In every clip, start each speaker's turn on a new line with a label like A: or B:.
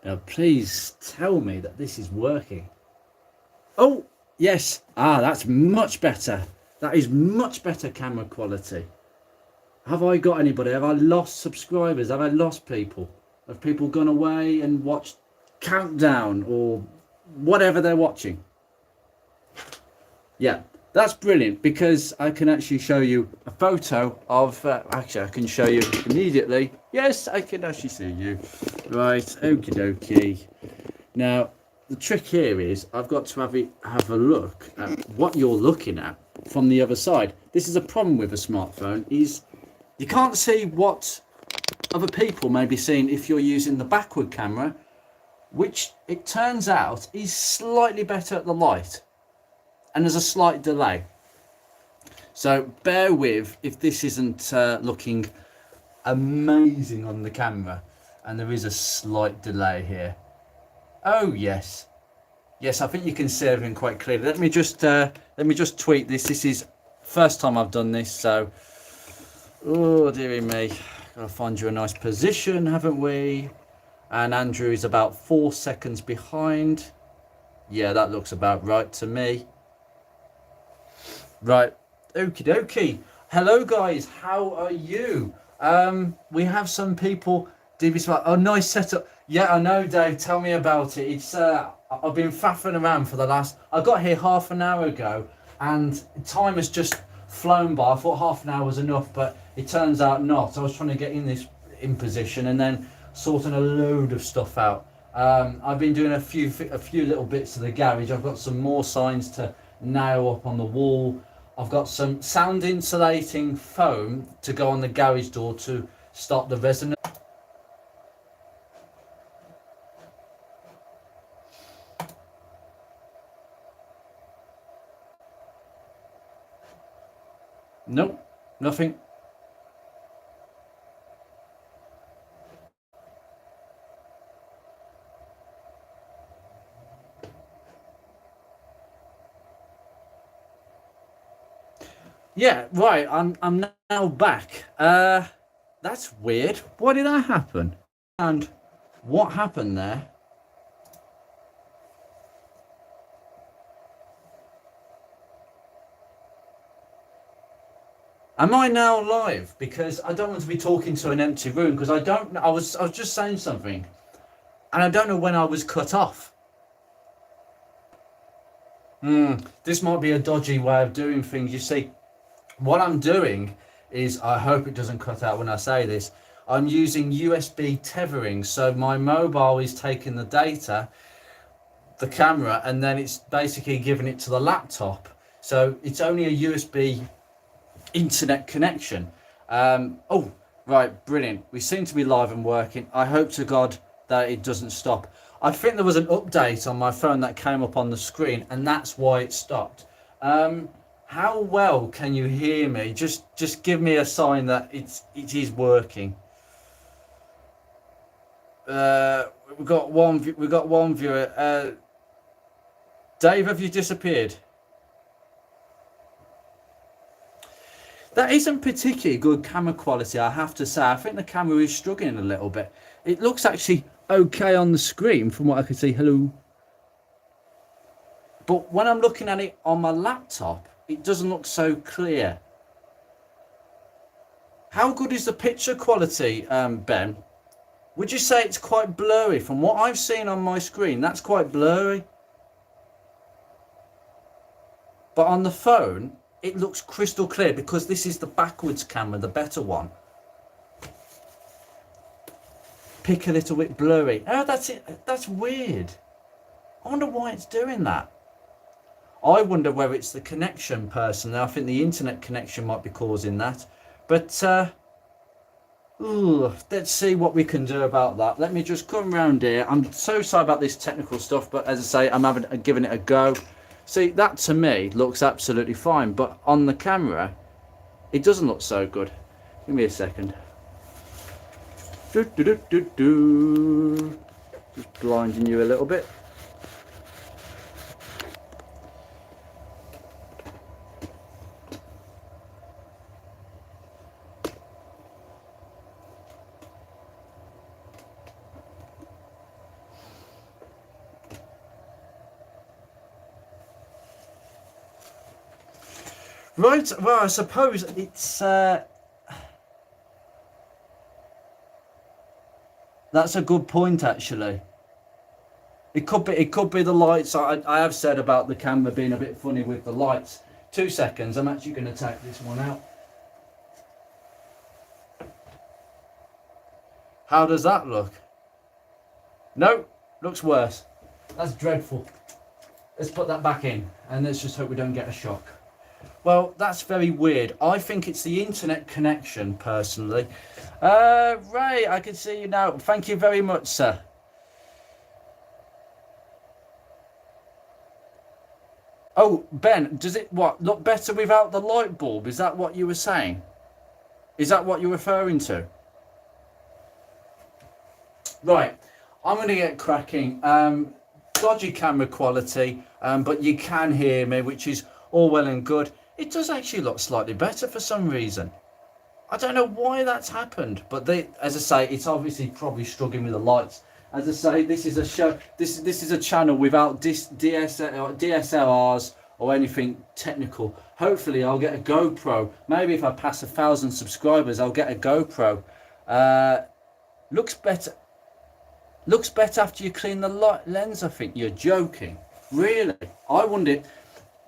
A: Now, please tell me that this is working. Oh, yes. Ah, that's much better. That is much better camera quality. Have I got anybody? Have I lost subscribers? Have I lost people? Have people gone away and watched Countdown or whatever they're watching? Yeah, that's brilliant because I can actually show you a photo of... actually, I can show you immediately. Yes, I can actually see you. Right, okie dokie. Now, the trick here is I've got to have a look at what you're looking at from the other side. This is a problem with a smartphone, is you can't see what other people may be seeing if you're using the backward camera, which it turns out is slightly better at the light. And there's a slight delay. So bear with if this isn't looking amazing on the camera. And there is a slight delay here. Oh, yes. Yes, I think you can see everything quite clearly. Let me just tweak this. This is first time I've done this, so... Oh, dearie me. Gotta find you a nice position, haven't we? And Andrew is about 4 seconds behind. Yeah, that looks about right to me. Right, okie dokie. Hello guys, how are you? We have some people. Oh, nice setup. Yeah, I know, Dave. Tell me about it. It's I've been faffing around for the last... I got here half an hour ago, and time has just flown by. I thought half an hour was enough, but it turns out not. I was trying to get in position and then sorting a load of stuff out. I've been doing a few little bits of the garage. I've got some more signs to nail up on the wall. I've got some sound insulating foam to go on the garage door to stop the resonance. Nope, nothing. Yeah, right. I'm now back. That's weird. Why did that happen? And what happened there? Am I now live? Because I don't want to be talking to an empty room. Because I don't. I was just saying something, and I don't know when I was cut off. This might be a dodgy way of doing things. You see, what I'm doing is, I hope it doesn't cut out when I say this, I'm using USB tethering. So my mobile is taking the data, the camera, and then it's basically giving it to the laptop. So it's only a USB internet connection. Oh, right, brilliant. We seem to be live and working. I hope to God that it doesn't stop. I think there was an update on my phone that came up on the screen, and that's why it stopped. How well can you hear me? Just give me a sign that it is working. We've got one viewer. Dave, have you disappeared? That isn't particularly good camera quality, I have to say. I think the camera is struggling a little bit. It looks actually okay on the screen from what I can see. Hello. But when I'm looking at it on my laptop, it doesn't look so clear. How good is the picture quality, Ben? Would you say it's quite blurry? From what I've seen on my screen, that's quite blurry. But on the phone, it looks crystal clear because this is the backwards camera, the better one. Pick a little bit blurry. Oh, that's it. That's weird. I wonder why it's doing that. I wonder whether it's the connection personally. I think the internet connection might be causing that. But let's see what we can do about that. Let me just come around here. I'm so sorry about this technical stuff, but as I say, I'm giving it a go. See, that to me looks absolutely fine, but on the camera, it doesn't look so good. Give me a second. Just blinding you a little bit. Right, well, I suppose it's that's a good point actually. It could be the lights. I have said about the camera being a bit funny with the lights. 2 seconds, I'm actually going to take this one out. How does that look? No, looks worse. That's dreadful. Let's put that back in and let's just hope we don't get a shock. Well, that's very weird. I think it's the internet connection, personally. Ray, I can see you now. Thank you very much, sir. Oh, Ben, does it look better without the light bulb? Is that what you were saying? Is that what you're referring to? Right, I'm going to get cracking. Dodgy camera quality, but you can hear me, which is all well and good. It does actually look slightly better for some reason. I don't know why that's happened, but as I say, it's obviously probably struggling with the lights. As I say, this is a show. This is a channel without DSLRs or anything technical. Hopefully, I'll get a GoPro. Maybe if I pass 1,000 subscribers, I'll get a GoPro. Looks better. Looks better after you clean the lens. I think you're joking. Really? I wonder.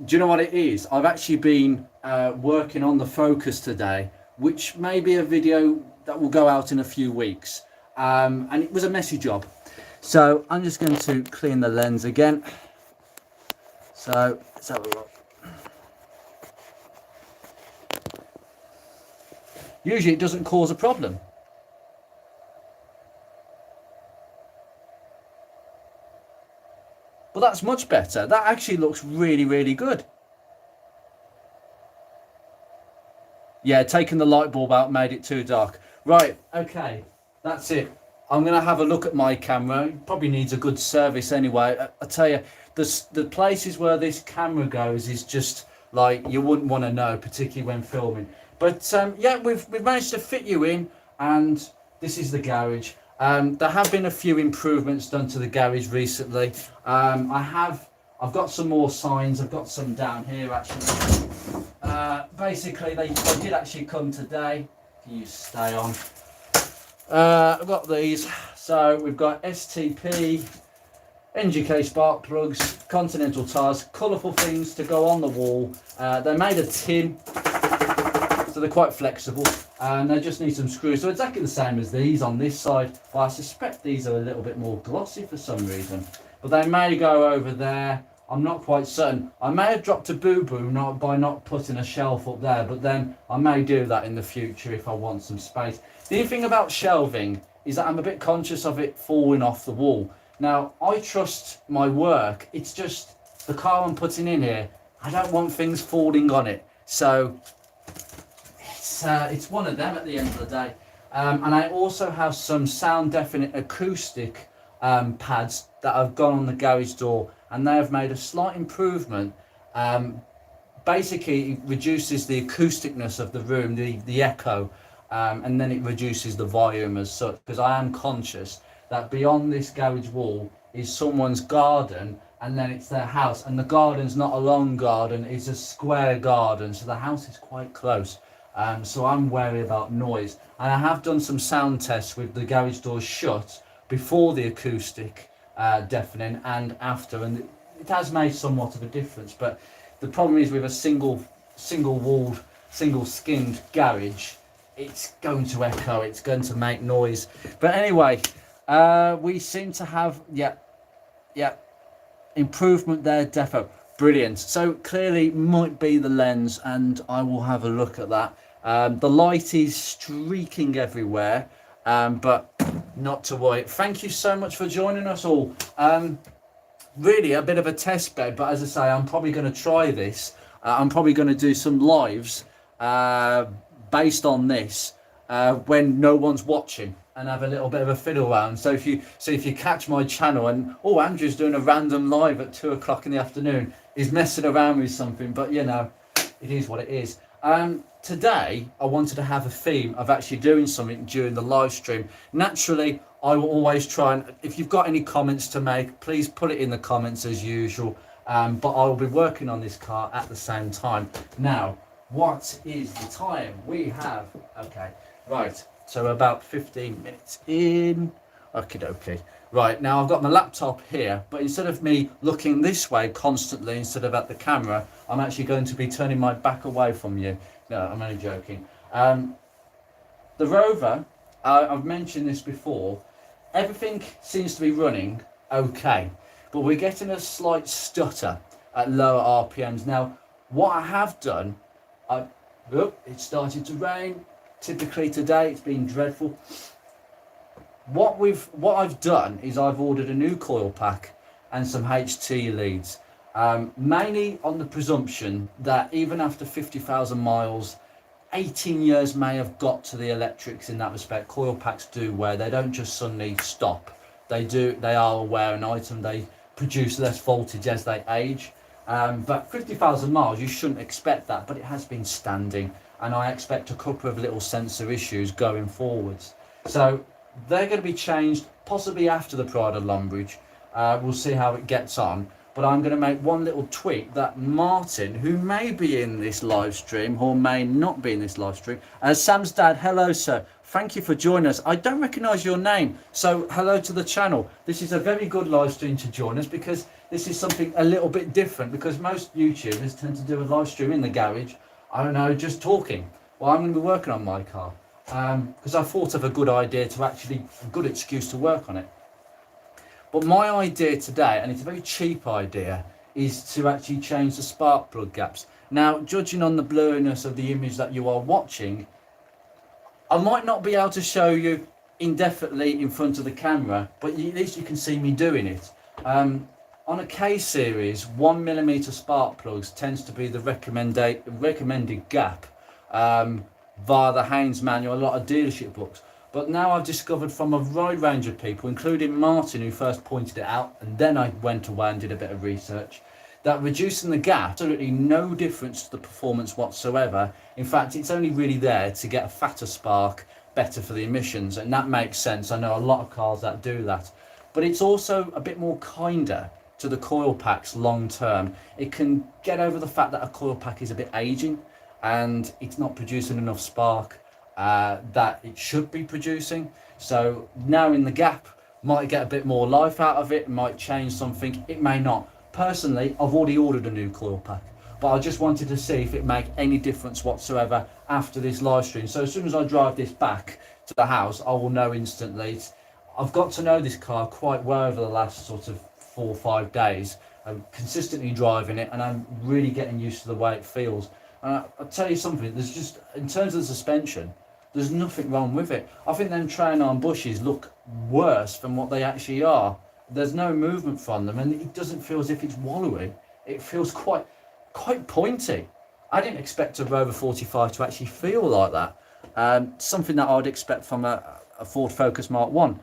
A: Do you know what it is? I've actually been working on the focus today, which may be a video that will go out in a few weeks. And it was a messy job. So I'm just going to clean the lens again. So let's have a look. Usually it doesn't cause a problem. But that's much better. That actually looks really, really good. Yeah, taking the light bulb out made it too dark. Right, okay, that's it. I'm going to have a look at my camera. It probably needs a good service anyway. I tell you, the places where this camera goes is just like you wouldn't want to know, particularly when filming. But yeah, we've managed to fit you in, and this is the garage. There have been a few improvements done to the garage recently. I've got some more signs. I've got some down here actually. Basically, they did actually come today. Can you stay on? I've got these. So we've got STP, NGK spark plugs, Continental tires, colourful things to go on the wall. They're made of tin, so they're quite flexible, and they just need some screws. So exactly the same as these on this side, but I suspect these are a little bit more glossy for some reason. But they may go over there. I'm not quite certain. I may have dropped a boo-boo by not putting a shelf up there, but then I may do that in the future if I want some space. The thing about shelving is that I'm a bit conscious of it falling off the wall. Now, I trust my work. It's just the car I'm putting in here. I don't want things falling on it. So it's one of them at the end of the day. And I also have some sound deafening acoustic pads that have gone on the garage door, and they have made a slight improvement. Basically, it reduces the acousticness of the room, the echo, and then it reduces the volume as such, because I am conscious that beyond this garage wall is someone's garden, and then it's their house, and the garden's not a long garden, it's a square garden, so the house is quite close. So I'm wary about noise, and I have done some sound tests with the garage doors shut before the acoustic deafening and after, and it has made somewhat of a difference. But the problem is with a single walled, single skinned garage, it's going to echo, it's going to make noise. But anyway, we seem to have improvement there, defo. Brilliant. So clearly might be the lens, and I will have a look at that. The light is streaking everywhere, but not to worry. Thank you so much for joining us all. Really a bit of a test bed, but as I say, I'm probably going to try this. I'm probably going to do some lives based on this when no one's watching, and have a little bit of a fiddle around. So if you catch my channel and Andrew's doing a random live at 2 o'clock in the afternoon, he's messing around with something, but you know, it is what it is. Today I wanted to have a theme of actually doing something during the live stream. Naturally, I will always try, and if you've got any comments to make, please put it in the comments as usual. But I will be working on this car at the same time. Now, what is the time? We have, okay, right, so about 15 minutes in. Okie dokie. Right, now I've got my laptop here, but instead of me looking this way constantly instead of at the camera, I'm actually going to be turning my back away from you. No, I'm only joking. The rover, I've mentioned this before, everything seems to be running okay, but we're getting a slight stutter at lower RPMs. Now, what I have done, it started to rain. Typically today, it's been dreadful. What I've done is I've ordered a new coil pack and some HT leads, mainly on the presumption that even after 50,000 miles, 18 years may have got to the electrics in that respect. Coil packs do wear, they don't just suddenly stop. They are a wear item, they produce less voltage as they age. But 50,000 miles, you shouldn't expect that, but it has been standing, and I expect a couple of little sensor issues going forwards. So they're going to be changed possibly after the Pride of Longbridge. We'll see how it gets on. But I'm going to make one little tweak that Martin, who may be in this live stream or may not be in this live stream, Sam's dad, hello sir, thank you for joining us. I don't recognise your name, so hello to the channel. This is a very good live stream to join us because this is something a little bit different, because most YouTubers tend to do a live stream in the garage, I don't know, just talking. Well, I'm going to be working on my car because I thought of a good idea to actually, a good excuse to work on it. But my idea today, and it's a very cheap idea, is to actually change the spark plug gaps. Now, judging on the blurriness of the image that you are watching, I might not be able to show you indefinitely in front of the camera, but at least you can see me doing it. On a K series, 1mm spark plugs tends to be the recommended gap via the Haynes manual, a lot of dealership books. But now I've discovered from a wide range of people, including Martin, who first pointed it out, and then I went away and did a bit of research, that reducing the gap, absolutely no difference to the performance whatsoever. In fact, it's only really there to get a fatter spark, better for the emissions, and that makes sense. I know a lot of cars that do that. But it's also a bit more kinder to the coil packs long term. It can get over the fact that a coil pack is a bit aging and it's not producing enough spark that it should be producing. So now in the gap might get a bit more life out of it, might change something, it may not. Personally, I've already ordered a new coil pack, but I just wanted to see if it made any difference whatsoever after this live stream. So as soon as I drive this back to the house, I will know instantly. I've got to know this car quite well over the last sort of 4 or 5 days. I'm consistently driving it and I'm really getting used to the way it feels. And I'll tell you something, there's just, in terms of the suspension, there's nothing wrong with it. I think them train arm bushes look worse than what they actually are. There's no movement from them and it doesn't feel as if it's wallowy. It feels quite pointy. I didn't expect a Rover 45 to actually feel like that. Something that I would expect from a Ford Focus Mark 1.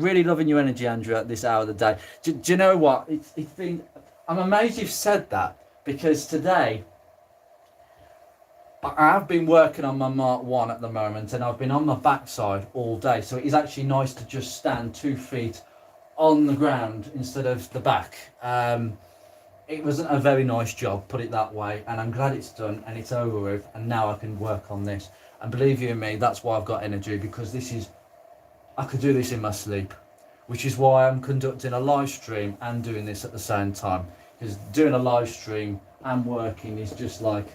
A: Really loving your energy, Andrew, at this hour of the day. Do you know what? It's been, I'm amazed you've said that, because today I have been working on my Mark 1 at the moment and I've been on my backside all day, so it is actually nice to just stand 2 feet on the ground instead of the back. It wasn't a very nice job, put it that way, and I'm glad it's done and it's over with, and now I can work on this. And believe you me, that's why I've got energy, because this is, I could do this in my sleep, which is why I'm conducting a live stream and doing this at the same time, because doing a live stream and working is just like,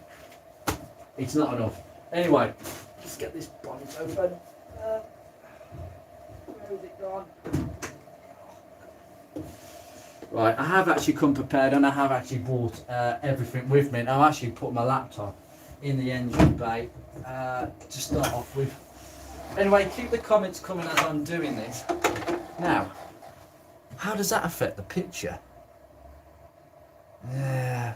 A: it's not enough. Anyway, let's get this bonnet open. Where is it gone? Right, I have actually come prepared and I have actually brought everything with me. And I've actually put my laptop in the engine bay to start off with. Anyway, keep the comments coming as I'm doing this. Now, how does that affect the picture? Yeah.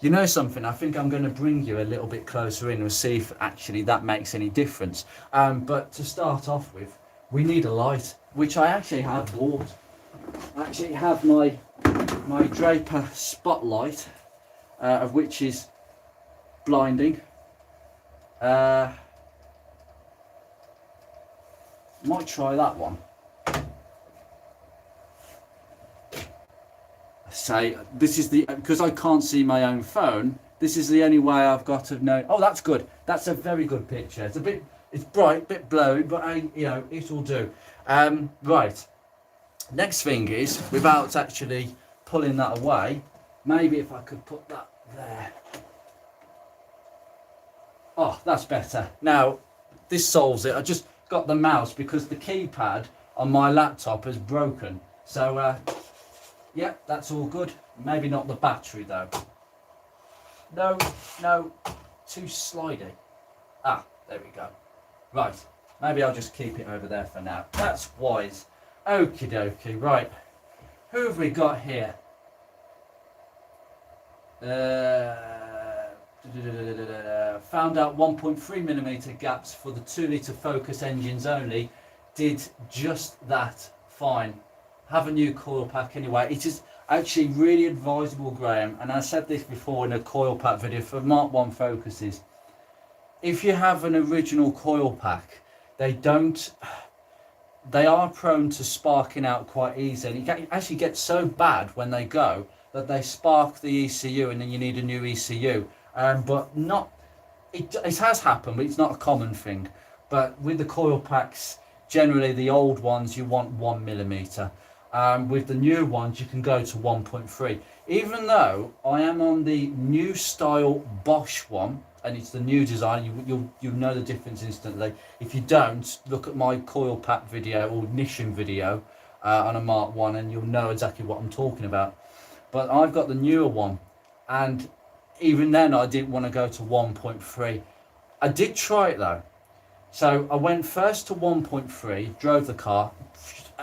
A: You know something, I think I'm going to bring you a little bit closer in and see if actually that makes any difference. But to start off with, we need a light, which I actually have bought. I actually have my Draper spotlight, of which is blinding. Might try that one. Say this is the, because I can't see my own phone, This is the only way I've got of knowing. Oh, that's good. That's a very good picture. It's bright, bit blurry, but it'll do. Right. Next thing is, without actually pulling that away, maybe if I could put that there. Oh, that's better. Now, this solves it. I just got the mouse because the keypad on my laptop is broken. So, yeah, that's all good. Maybe not the battery, though. No, too slidey. Ah, there we go. Right, maybe I'll just keep it over there for now. That's wise. Okie dokie, right. Who have we got here? Found out 1.3mm gaps for the 2-litre Focus engines only. Did just that fine. Have a new coil pack anyway. It is actually really advisable, Graham, and I said this before in a coil pack video for Mark 1 Focuses. If you have an original coil pack, they are prone to sparking out quite easily. It actually gets so bad when they go that they spark the ECU and then you need a new ECU. But not, it has happened, but it's not a common thing. But with the coil packs, generally the old ones, you want 1mm. With the new ones, you can go to 1.3. Even though I am on the new style Bosch one, and it's the new design, you'll know the difference instantly. If you don't, look at my coil pack video or ignition video on a Mark 1 and you'll know exactly what I'm talking about. But I've got the newer one, and even then I didn't want to go to 1.3. I did try it though. So I went first to 1.3, drove the car,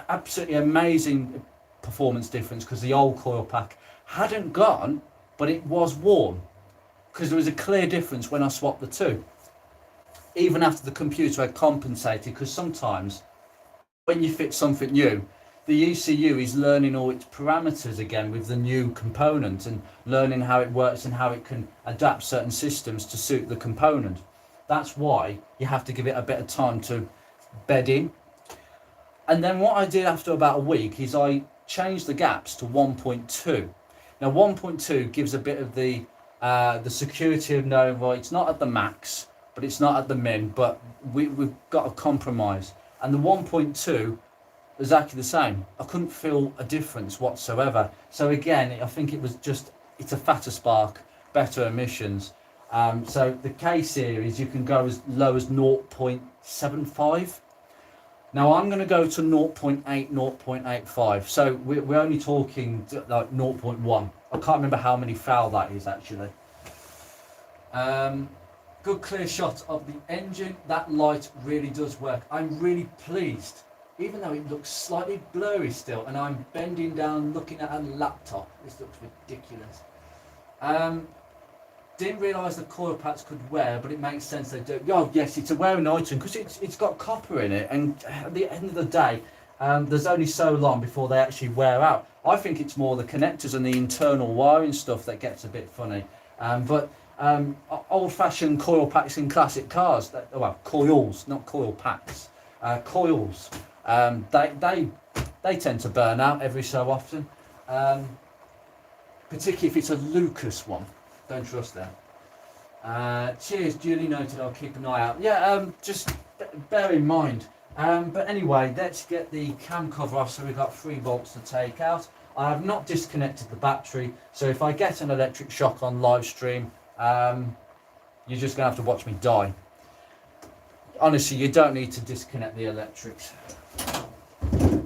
A: absolutely amazing performance difference because the old coil pack hadn't gone, but it was warm. Because there was a clear difference when I swapped the two. Even after the computer had compensated, because sometimes when you fit something new, the ECU is learning all its parameters again with the new component and learning how it works and how it can adapt certain systems to suit the component. That's why you have to give it a bit of time to bed in. And then what I did after about a week is I changed the gaps to 1.2. Now 1.2 gives a bit of the security of knowing, well, it's not at the max, but it's not at the min, but we've got a compromise. And the 1.2 exactly the same. I couldn't feel a difference whatsoever. So again, I think it was just, it's a fatter spark, better emissions. So the K series, you can go as low as 0.75. Now I'm going to go to 0.8, 0.85. So we're only talking like 0.1. I can't remember how many foul that is actually. Good clear shot of the engine. That light really does work. I'm really pleased. Even though it looks slightly blurry still, and I'm bending down looking at a laptop. This looks ridiculous. Didn't realise the coil packs could wear, but it makes sense they do. Oh yes, it's a wearing item because it's got copper in it, and at the end of the day, there's only so long before they actually wear out. I think it's more the connectors and the internal wiring stuff that gets a bit funny. But old-fashioned coil packs in classic cars, well, coils, not coil packs, coils. They tend to burn out every so often, particularly if it's a Lucas one. Don't trust them. Cheers, duly noted. I'll keep an eye out. Yeah, just bear in mind. But anyway, let's get the cam cover off. So we've got 3 bolts to take out. I have not disconnected the battery, so if I get an electric shock on live stream, you're just gonna have to watch me die. Honestly, you don't need to disconnect the electrics.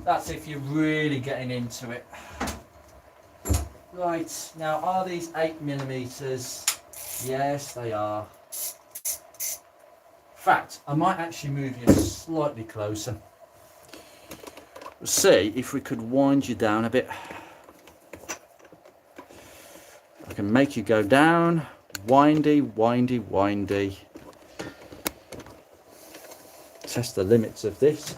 A: That's if you're really getting into it. Right, now are these 8mm? Yes, they are. In fact, I might actually move you slightly closer. We'll see if we could wind you down a bit. I can make you go down. Windy, windy, windy. Test the limits of this.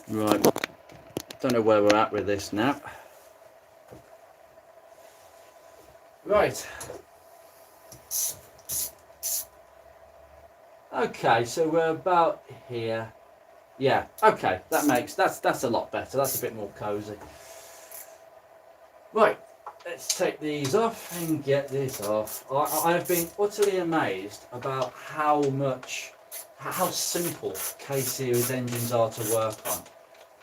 A: Right, don't know where we're at with this now. Right. Okay, so we're about here. Yeah, okay, that's a lot better. That's a bit more cozy. Right, let's take these off and get this off. I've been utterly amazed about how simple K-series engines are to work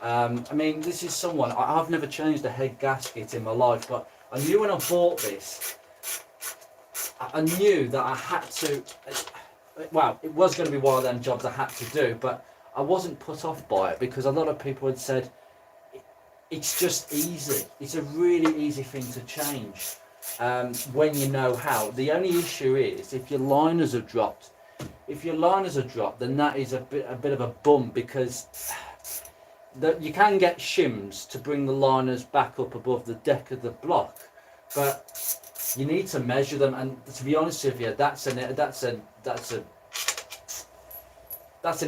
A: on. I mean, this is someone, I've never changed a head gasket in my life, but I knew when I bought this, I knew that I had to, well, it was going to be one of them jobs I had to do, but I wasn't put off by it because a lot of people had said, it's just easy. It's a really easy thing to change when you know how. The only issue is if your liners are dropped. If your liners are dropped, then that is a bit of a bum because you can get shims to bring the liners back up above the deck of the block, but you need to measure them. And to be honest with you, that's an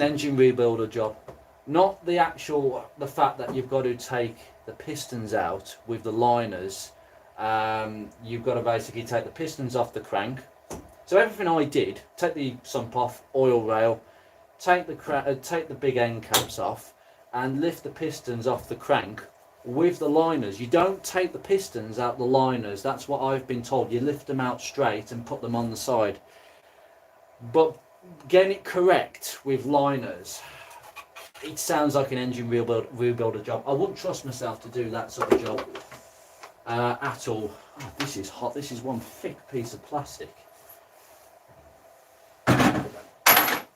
A: engine rebuilder job. Not the fact that you've got to take the pistons out with the liners. You've got to basically take the pistons off the crank. So everything I did, take the sump off, oil rail, take the big end caps off, and lift the pistons off the crank with the liners. You don't take the pistons out the liners. That's what I've been told. You lift them out straight and put them on the side. But getting it correct with liners, it sounds like an engine rebuilder job. I wouldn't trust myself to do that sort of job at all. Oh, this is hot. This is one thick piece of plastic.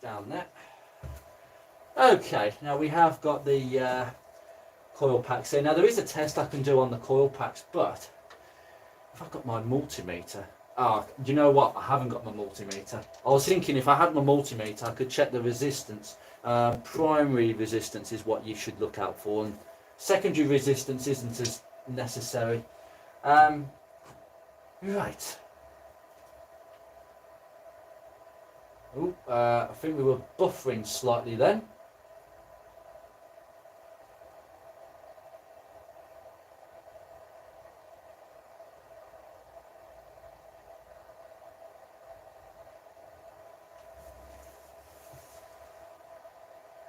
A: Down there. Okay, now we have got the coil packs here. Now there is a test I can do on the coil packs, but if I've got my multimeter, do you know what? I haven't got my multimeter. I was thinking if I had my multimeter, I could check the resistance. Primary resistance is what you should look out for, and secondary resistance isn't as necessary. Right. Oh, I think we were buffering slightly then.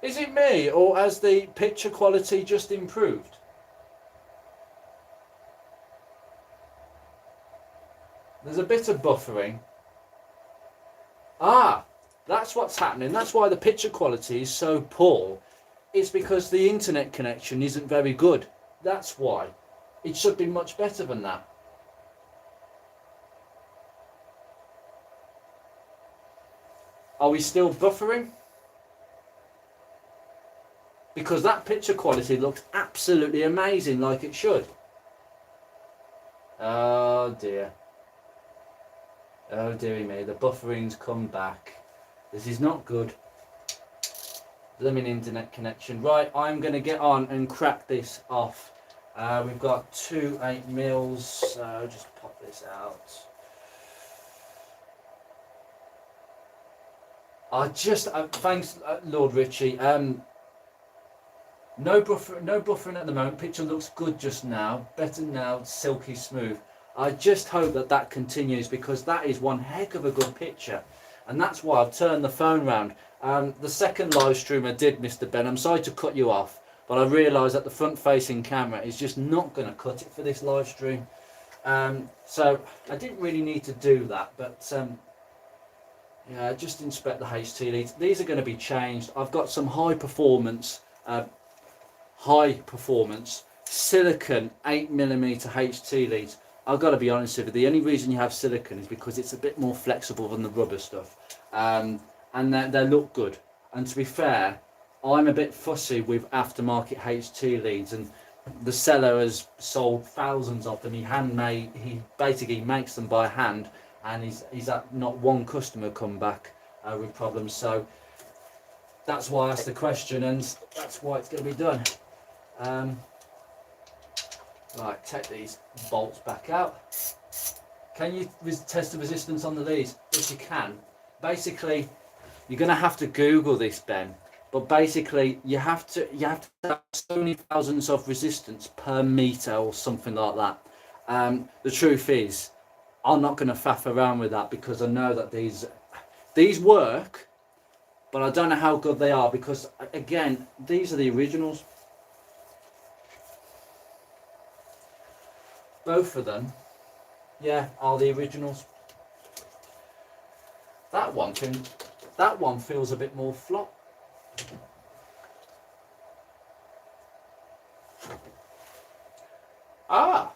A: Is it me, or has the picture quality just improved? There's a bit of buffering. That's what's happening. That's why the picture quality is so poor. It's because the internet connection isn't very good. That's why. It should be much better than that. Are we still buffering? Because that picture quality looks absolutely amazing, like it should. Oh dear. Oh dearie me, the buffering's come back. This is not good. Blooming internet connection. Right, I'm going to get on and crack this off. We've got 2 8mm, so just pop this out. Thanks Lord Richie. No buffering at the moment. Picture looks good just now. Better now, silky smooth. I just hope that continues because that is one heck of a good picture. And that's why I've turned the phone round. The second live stream I did, Mr. Ben, I'm sorry to cut you off, but I realised that the front facing camera is just not going to cut it for this live stream. So I didn't really need to do that, but yeah, just inspect the HT leads. These are going to be changed. I've got some high performance silicon 8mm HT leads. I've got to be honest with you, the only reason you have silicon is because it's a bit more flexible than the rubber stuff, and they look good. And to be fair, I'm a bit fussy with aftermarket HT leads, and the seller has sold thousands of them. He basically makes them by hand, and he's had not one customer come back with problems. So that's why I asked the question, and that's why it's going to be done. Right, take these bolts back out. Can you test the resistance on the leads? Yes, you can. Basically, you're going to have to Google this, Ben. But basically, you have to have so many thousands of resistance per meter or something like that. The truth is, I'm not going to faff around with that because I know that these work, but I don't know how good they are because, again, these are the originals. both of them, yeah, are the originals. That one feels a bit more flop. Ah,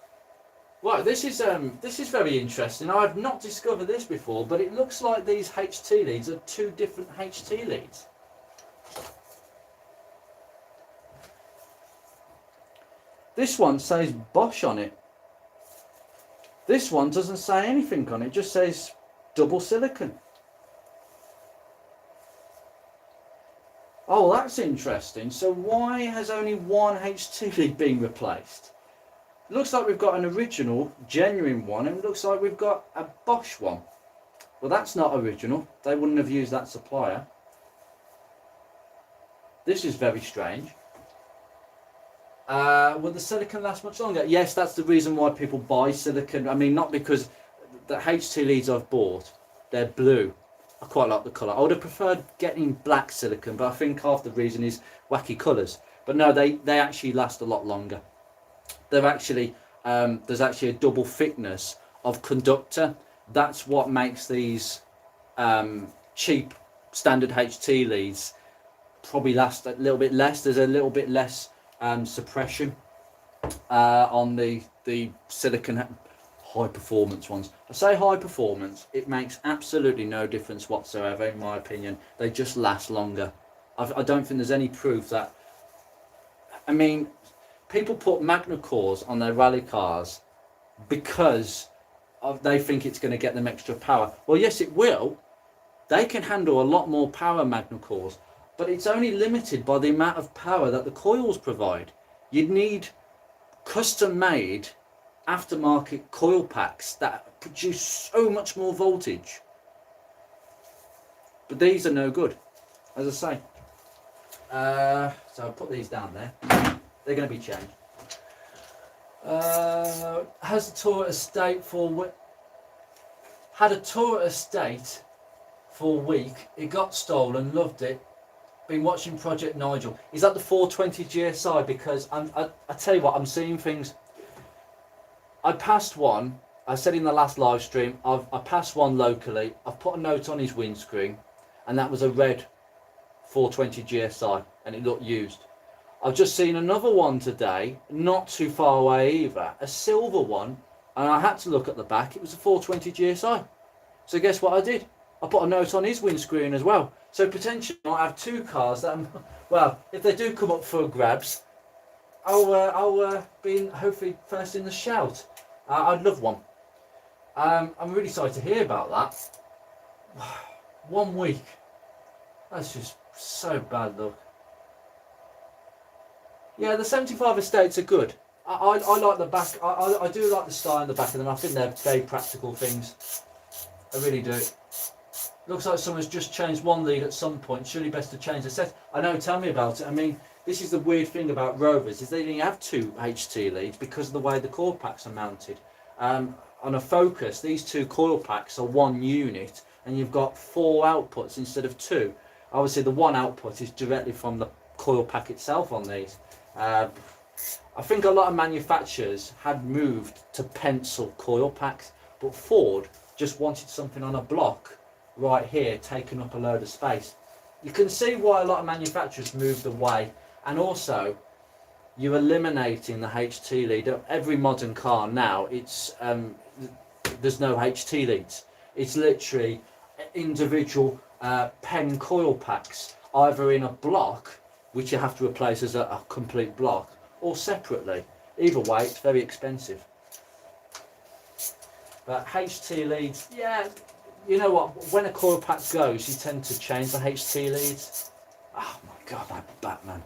A: well, this is very interesting. I've not discovered this before, but it looks like these HT leads are two different HT leads. This one says Bosch on it. This one doesn't say anything on it, just says double silicon. Oh, that's interesting. So why has only one HT lead been replaced? It looks like we've got an original, genuine one, and it looks like we've got a Bosch one. Well, that's not original. They wouldn't have used that supplier. This is very strange. Will the silicon last much longer? Yes, that's the reason why people buy silicon. I mean, not because the HT leads I've bought, they're blue. I quite like the colour. I would have preferred getting black silicon, but I think half the reason is wacky colours. But no, they actually last a lot longer. They're actually, there's actually a double thickness of conductor. That's what makes these cheap standard HT leads probably last a little bit less. There's a little bit less suppression on the silicon high performance ones. I say high performance, it makes absolutely no difference whatsoever in my opinion. They just last longer. I don't think there's any proof that, I mean, people put Magna cores on their rally cars because they think it's going to get them extra power. Well, yes, it will. They can handle a lot more power, Magna cores, but it's only limited by the amount of power that the coils provide. You'd need custom-made aftermarket coil packs that produce so much more voltage. But these are no good, as I say. So I'll put these down there. They're going to be changed. Has a tour estate for had a tour estate for a week. It got stolen. Loved it. Been watching Project Nigel. Is that the 420 GSI? Because I tell you what, I'm seeing things. I passed one. I said in the last live stream, I passed one locally. I've put a note on his windscreen, and that was a red 420 GSI, and it looked used. I've just seen another one today, not too far away either, a silver one, and I had to look at the back. It was a 420 GSI. So guess what I did? I put a note on his windscreen as well. So potentially I have two cars that I'm, well, if they do come up for grabs, I'll be hopefully first in the shout. I'd love one. I'm really sorry to hear about that. 1 week. That's just so bad luck. Yeah, the 75 estates are good. I like the back. I do like the style in the back of them. I think they're very practical things. I really do. Looks like someone's just changed one lead at some point. Surely best to change the set. I know, tell me about it. I mean, this is the weird thing about Rovers, is they only have 2 HT leads because of the way the coil packs are mounted. On a Focus, these 2 coil packs are 1 unit, and you've got 4 outputs instead of 2. Obviously, the 1 output is directly from the coil pack itself on these. I think a lot of manufacturers had moved to pencil coil packs, but Ford just wanted something on a block right here, taking up a load of space. You can see why a lot of manufacturers moved away, and also you're eliminating the HT lead. Every modern car now, it's there's no HT leads. It's literally individual pen coil packs, either in a block, which you have to replace as a complete block, or separately. Either way, it's very expensive. But HT leads, yeah, you know what, when a coil pack goes, you tend to change the HT leads. Oh my god, my Batman.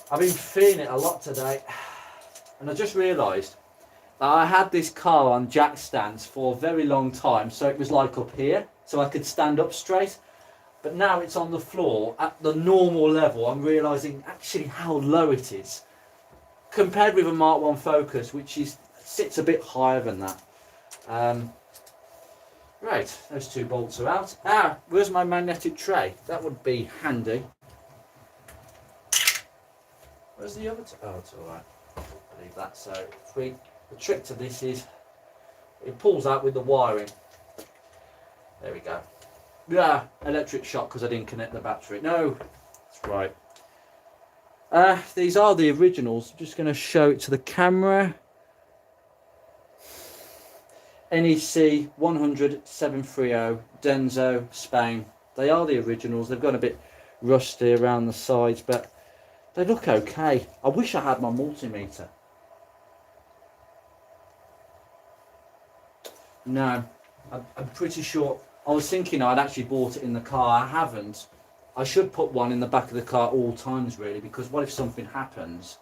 A: I've been feeling it a lot today, and I just realised that I had this car on jack stands for a very long time, so it was like up here, so I could stand up straight. But now it's on the floor at the normal level. I'm realising actually how low it is compared with a Mark 1 Focus, which sits a bit higher than that. Right, those 2 bolts are out. Where's my magnetic tray? That would be handy. Where's the other? Oh, it's all right. Leave that. So 3, The trick to this is it pulls out with the wiring. There we go. Yeah, electric shock because I didn't connect the battery. No, that's right. These are the originals. I'm just going to show it to the camera. NEC 100 730 Denso Spain. They are the originals. They've got a bit rusty around the sides, but they look okay. I wish I had my multimeter. No, I'm pretty sure. I was thinking I'd actually bought it in the car. I haven't. I should put one in the back of the car all times, really, because what if something happens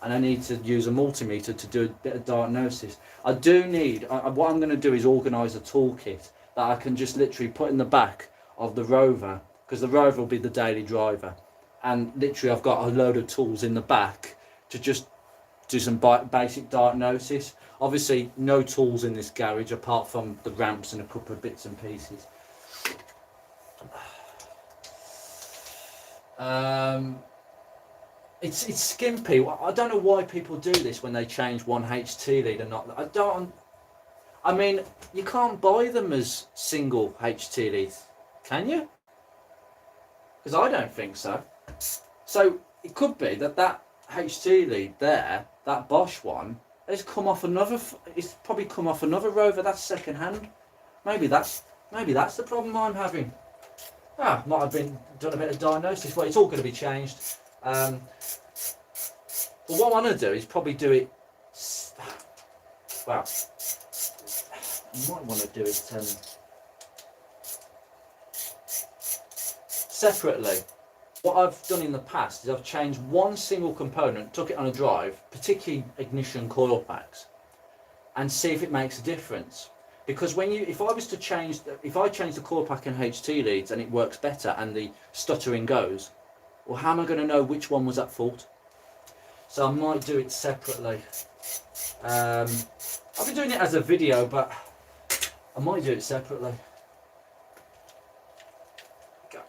A: and I need to use a multimeter to do a bit of diagnosis? I do need, what I'm going to do is organise a toolkit that I can just literally put in the back of the Rover, because the Rover will be the daily driver, and literally I've got a load of tools in the back to just do some basic diagnosis. Obviously no tools in this garage apart from the ramps and a couple of bits and pieces. It's skimpy. I don't know why people do this when they change one HT lead and not. I mean, you can't buy them as single HT leads, can you? Because I don't think so. So it could be that HT lead there, that Bosch one, it's come off another. It's probably come off another Rover. That's second hand. Maybe that's the problem I'm having. Might have been done a bit of diagnosis. Well, it's all going to be changed. But what I want to do is probably do it. Well, you might want to do it separately. What I've done in the past is I've changed one single component, took it on a drive, particularly ignition coil packs, and see if it makes a difference. Because if I change the coil pack and HT leads and it works better and the stuttering goes, well, how am I going to know which one was at fault? So I might do it separately. I'll be doing it as a video, but I might do it separately. Go.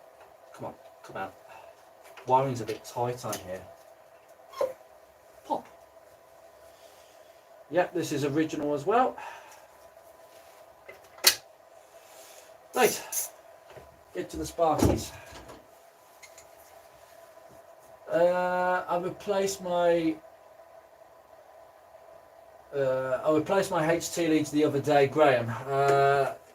A: Come on, come out. Wiring's a bit tight on here. Pop. Yep, this is original as well. Right, get to the Sparkies. I replaced my HT leads the other day, Graham.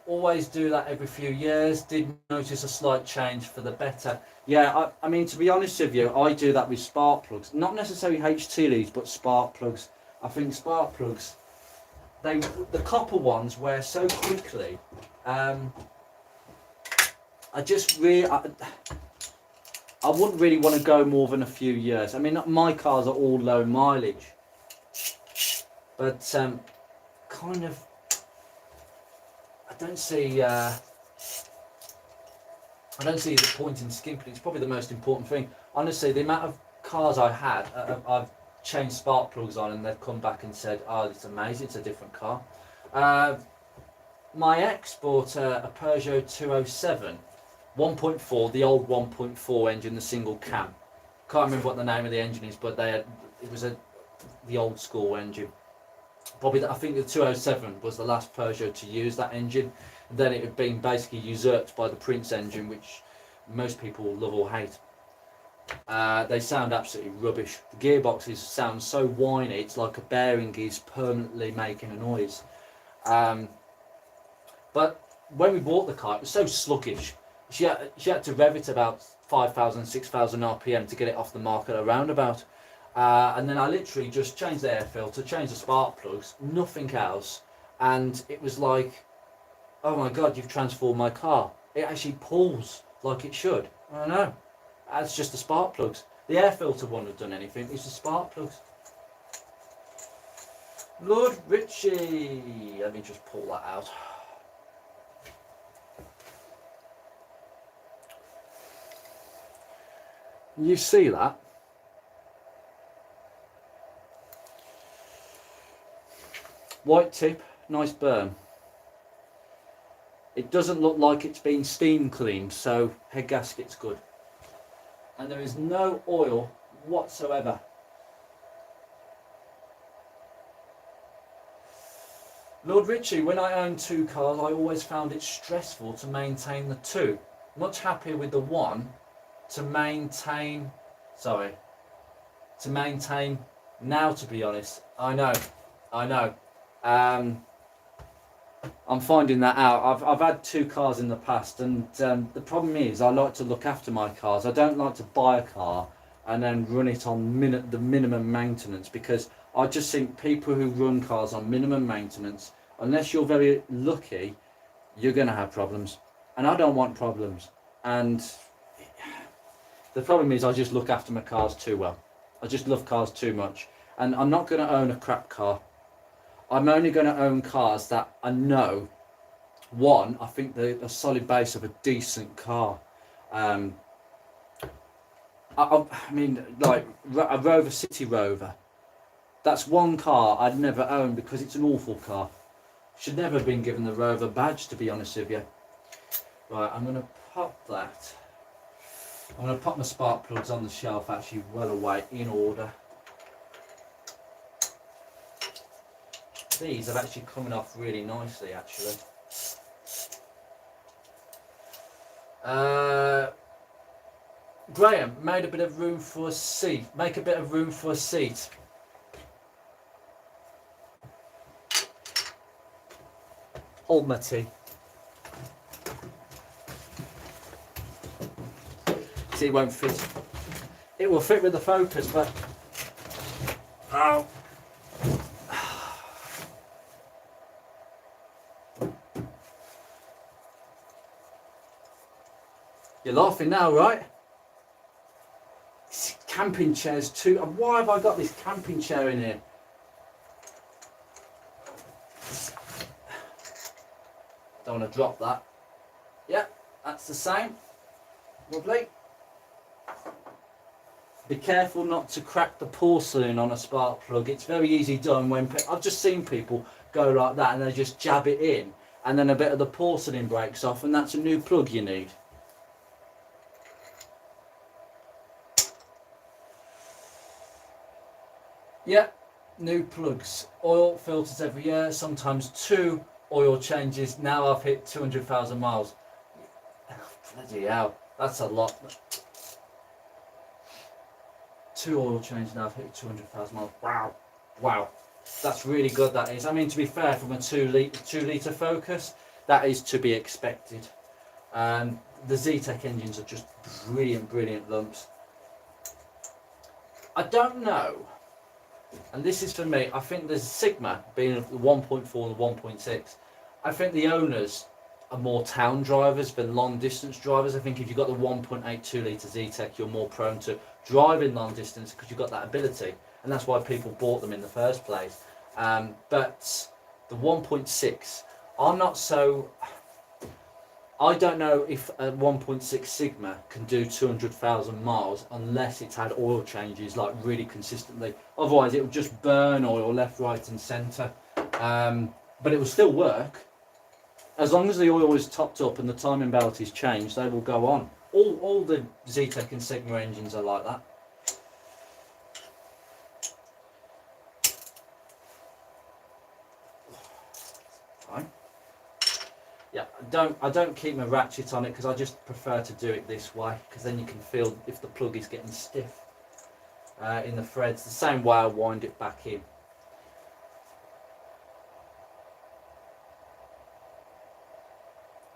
A: Always do that every few years. Did notice a slight change for the better. Yeah, I mean, to be honest with you, I do that with spark plugs. Not necessarily HT leads, but spark plugs. I think spark plugs, the copper ones wear so quickly. I wouldn't really want to go more than a few years. I mean, my cars are all low mileage, but kind of, I don't see the point in skimping. It's probably the most important thing. Honestly, the amount of cars I had, I've changed spark plugs on and they've come back and said, "Oh, it's amazing, it's a different car." My ex bought a Peugeot 207, 1.4, the old 1.4 engine, the single cam. Can't remember what the name of the engine is, but it was the old school engine. Probably, I think the 207 was the last Peugeot to use that engine. And then it had been basically usurped by the Prince engine, which most people love or hate. They sound absolutely rubbish. The gearboxes sound so whiny, it's like a bearing is permanently making a noise. But when we bought the car, it was so sluggish. She had to rev it about 5,000, 6,000 RPM to get it off the market at a roundabout. And then I literally just changed the air filter, changed the spark plugs, nothing else. And it was like, oh my God, you've transformed my car. It actually pulls like it should. I don't know. That's just the spark plugs. The air filter wouldn't have done anything. It's the spark plugs. Lord Richie. Let me just pull that out. You see that? White tip, nice burn. It doesn't look like it's been steam cleaned, so head gasket's good. And there is no oil whatsoever. Lord Ritchie, when I owned 2 cars, I always found it stressful to maintain the 2. Much happier with the 1 to maintain, to maintain now, to be honest. I know. I'm finding that out. I've had 2 cars in the past, and the problem is I like to look after my cars. I don't like to buy a car and then run it on the minimum maintenance, because I just think people who run cars on minimum maintenance, unless you're very lucky, you're going to have problems. And I don't want problems. And the problem is I just look after my cars too well. I just love cars too much. And I'm not going to own a crap car. I'm only going to own cars that I know, one, I think they're a solid base of a decent car. I mean, like a Rover City Rover. That's one car I'd never own because it's an awful car. Should never have been given the Rover badge, to be honest with you. Right, I'm going to pop that. I'm going to pop my spark plugs on the shelf, actually well away, in order. These are actually coming off really nicely, actually. Graham, made a bit of room for a seat. Make a bit of room for a seat. Hold my tea. See, it won't fit. It will fit with the Focus, but... Oh! You're laughing now, right? This camping chairs too. Why have I got this camping chair in here? Don't want to drop that. Yeah, that's the same. Lovely. Be careful not to crack the porcelain on a spark plug. It's very easy done when I've just seen people go like that and they just jab it in, and then a bit of the porcelain breaks off, and that's a new plug you need. Yeah, new plugs. Oil filters every year, sometimes 2 oil changes. Now I've hit 200,000 miles. Bloody hell, that's a lot. 2 oil changes now, I've hit 200,000 miles. Wow, wow, that's really good, that is. I mean, to be fair, from a 2 litre Focus, that is to be expected. The Zetec engines are just brilliant lumps. I don't know. And this is for me, I think the Sigma, being the 1.4 and the 1.6, I think the owners are more town drivers than long distance drivers. I think if you've got the 1.82 litre Zetec, you're more prone to driving long distance because you've got that ability. And that's why people bought them in the first place. But the 1.6, I'm not so... I don't know if a 1.6 Sigma can do 200,000 miles unless it's had oil changes like really consistently. Otherwise it will just burn oil left, right and centre. But it will still work. As long as the oil is topped up and the timing belt is changed, they will go on. All the Zetec and Sigma engines are like that. Fine. Yeah, I don't keep my ratchet on it because I just prefer to do it this way, because then you can feel if the plug is getting stiff in the threads. The same way I wind it back in.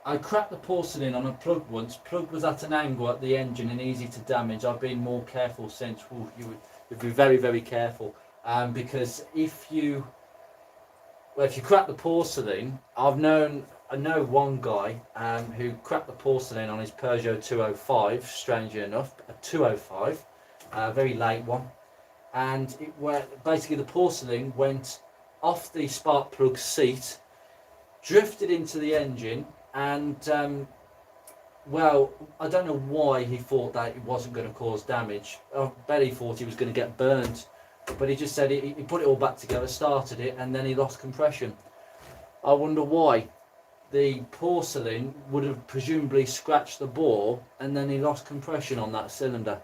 A: I cracked the porcelain on a plug once. Plug was at an angle at the engine and easy to damage. I've been more careful since. Ooh, you'd be very careful, because if you crack the porcelain, I know one guy who cracked the porcelain on his Peugeot 205, strangely enough, a 205, a very late one, and basically the porcelain went off the spark plug seat, drifted into the engine, and well, I don't know why he thought that it wasn't going to cause damage. I bet he thought he was going to get burned, but he just said he put it all back together, started it, and then he lost compression. I wonder why. The porcelain would have presumably scratched the bore, and then he lost compression on that cylinder.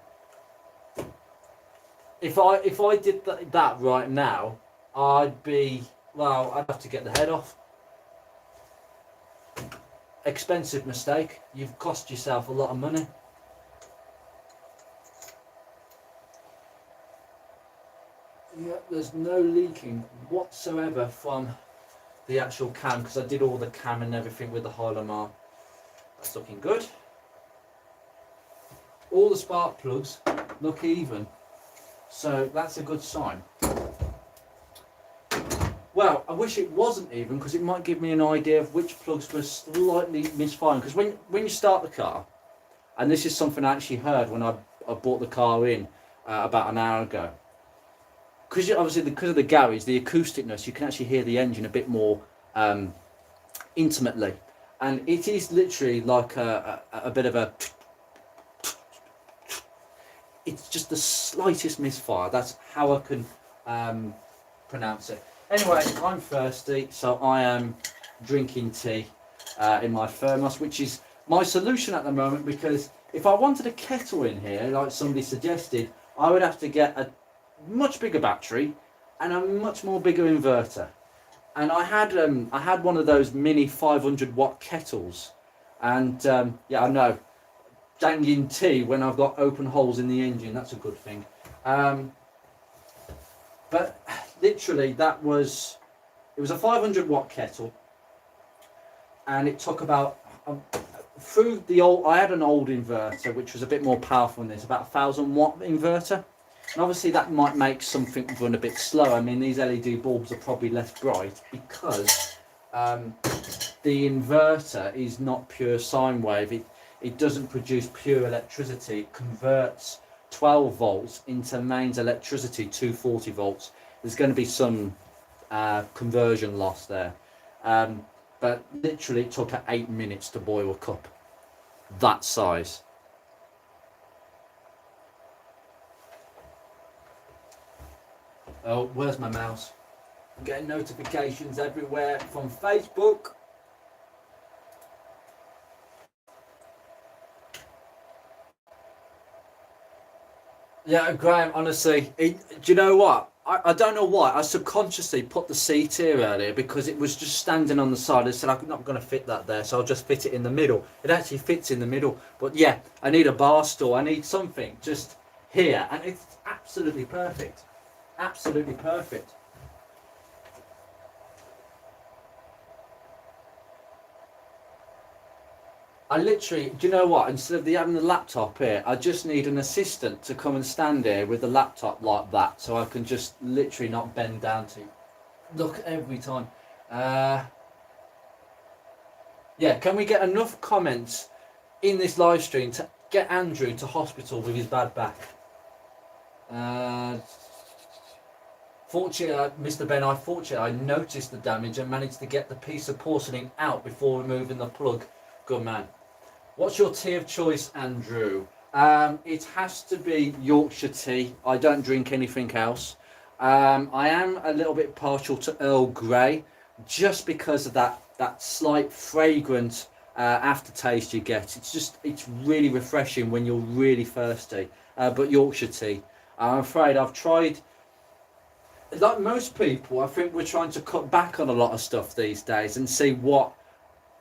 A: If I did that right now, I'd be well, I'd have to get the head off. Expensive mistake. You've cost yourself a lot of money. Yeah, there's no leaking whatsoever from the actual cam, because I did all the cam and everything with the Hylamar. That's looking good. All the spark plugs look even, so that's a good sign. Well, I wish it wasn't even, because it might give me an idea of which plugs were slightly misfiring. Because when you start the car, and this is something I actually heard when I bought the car in about an hour ago, because obviously because of the garage, the acousticness, you can actually hear the engine a bit more intimately, and it is literally like a bit of a, it's just the slightest misfire. That's how I can pronounce it. Anyway, I'm thirsty, so I am drinking tea in my thermos, which is my solution at the moment, because if I wanted a kettle in here, like somebody suggested, I would have to get a much bigger battery and a much more bigger inverter. And I had one of those mini 500 watt kettles, and yeah, I know, danging tea when I've got open holes in the engine, that's a good thing. But literally, it was a 500 watt kettle, and it took about through the old. I had an old inverter which was a bit more powerful than this, about 1,000 watt inverter, and obviously that might make something run a bit slower. I mean, these LED bulbs are probably less bright because the inverter is not pure sine wave. It doesn't produce pure electricity. It converts 12 volts into mains electricity, 240 volts. There's going to be some conversion loss there. But literally it took 8 minutes to boil a cup that size. Oh, where's my mouse? I'm getting notifications everywhere from Facebook. Yeah, Graham, honestly, do you know what? I don't know why. I subconsciously put the seat here earlier because it was just standing on the side. I said, I'm not going to fit that there, so I'll just fit it in the middle. It actually fits in the middle. But yeah, I need a bar stool. I need something just here. And it's absolutely perfect. Absolutely perfect. I literally, do you know what? Instead of having the laptop here, I just need an assistant to come and stand here with the laptop like that, so I can just literally not bend down to look every time. Yeah, can we get enough comments in this live stream to get Andrew to hospital with his bad back? Fortunately, Mr. Ben, I noticed the damage and managed to get the piece of porcelain out before removing the plug. Good man. What's your tea of choice, Andrew? It has to be Yorkshire tea. I don't drink anything else. I am a little bit partial to Earl Grey, just because of that slight fragrant aftertaste you get. It's really refreshing when you're really thirsty. But Yorkshire tea, I'm afraid I've tried. Like most people, I think we're trying to cut back on a lot of stuff these days and see what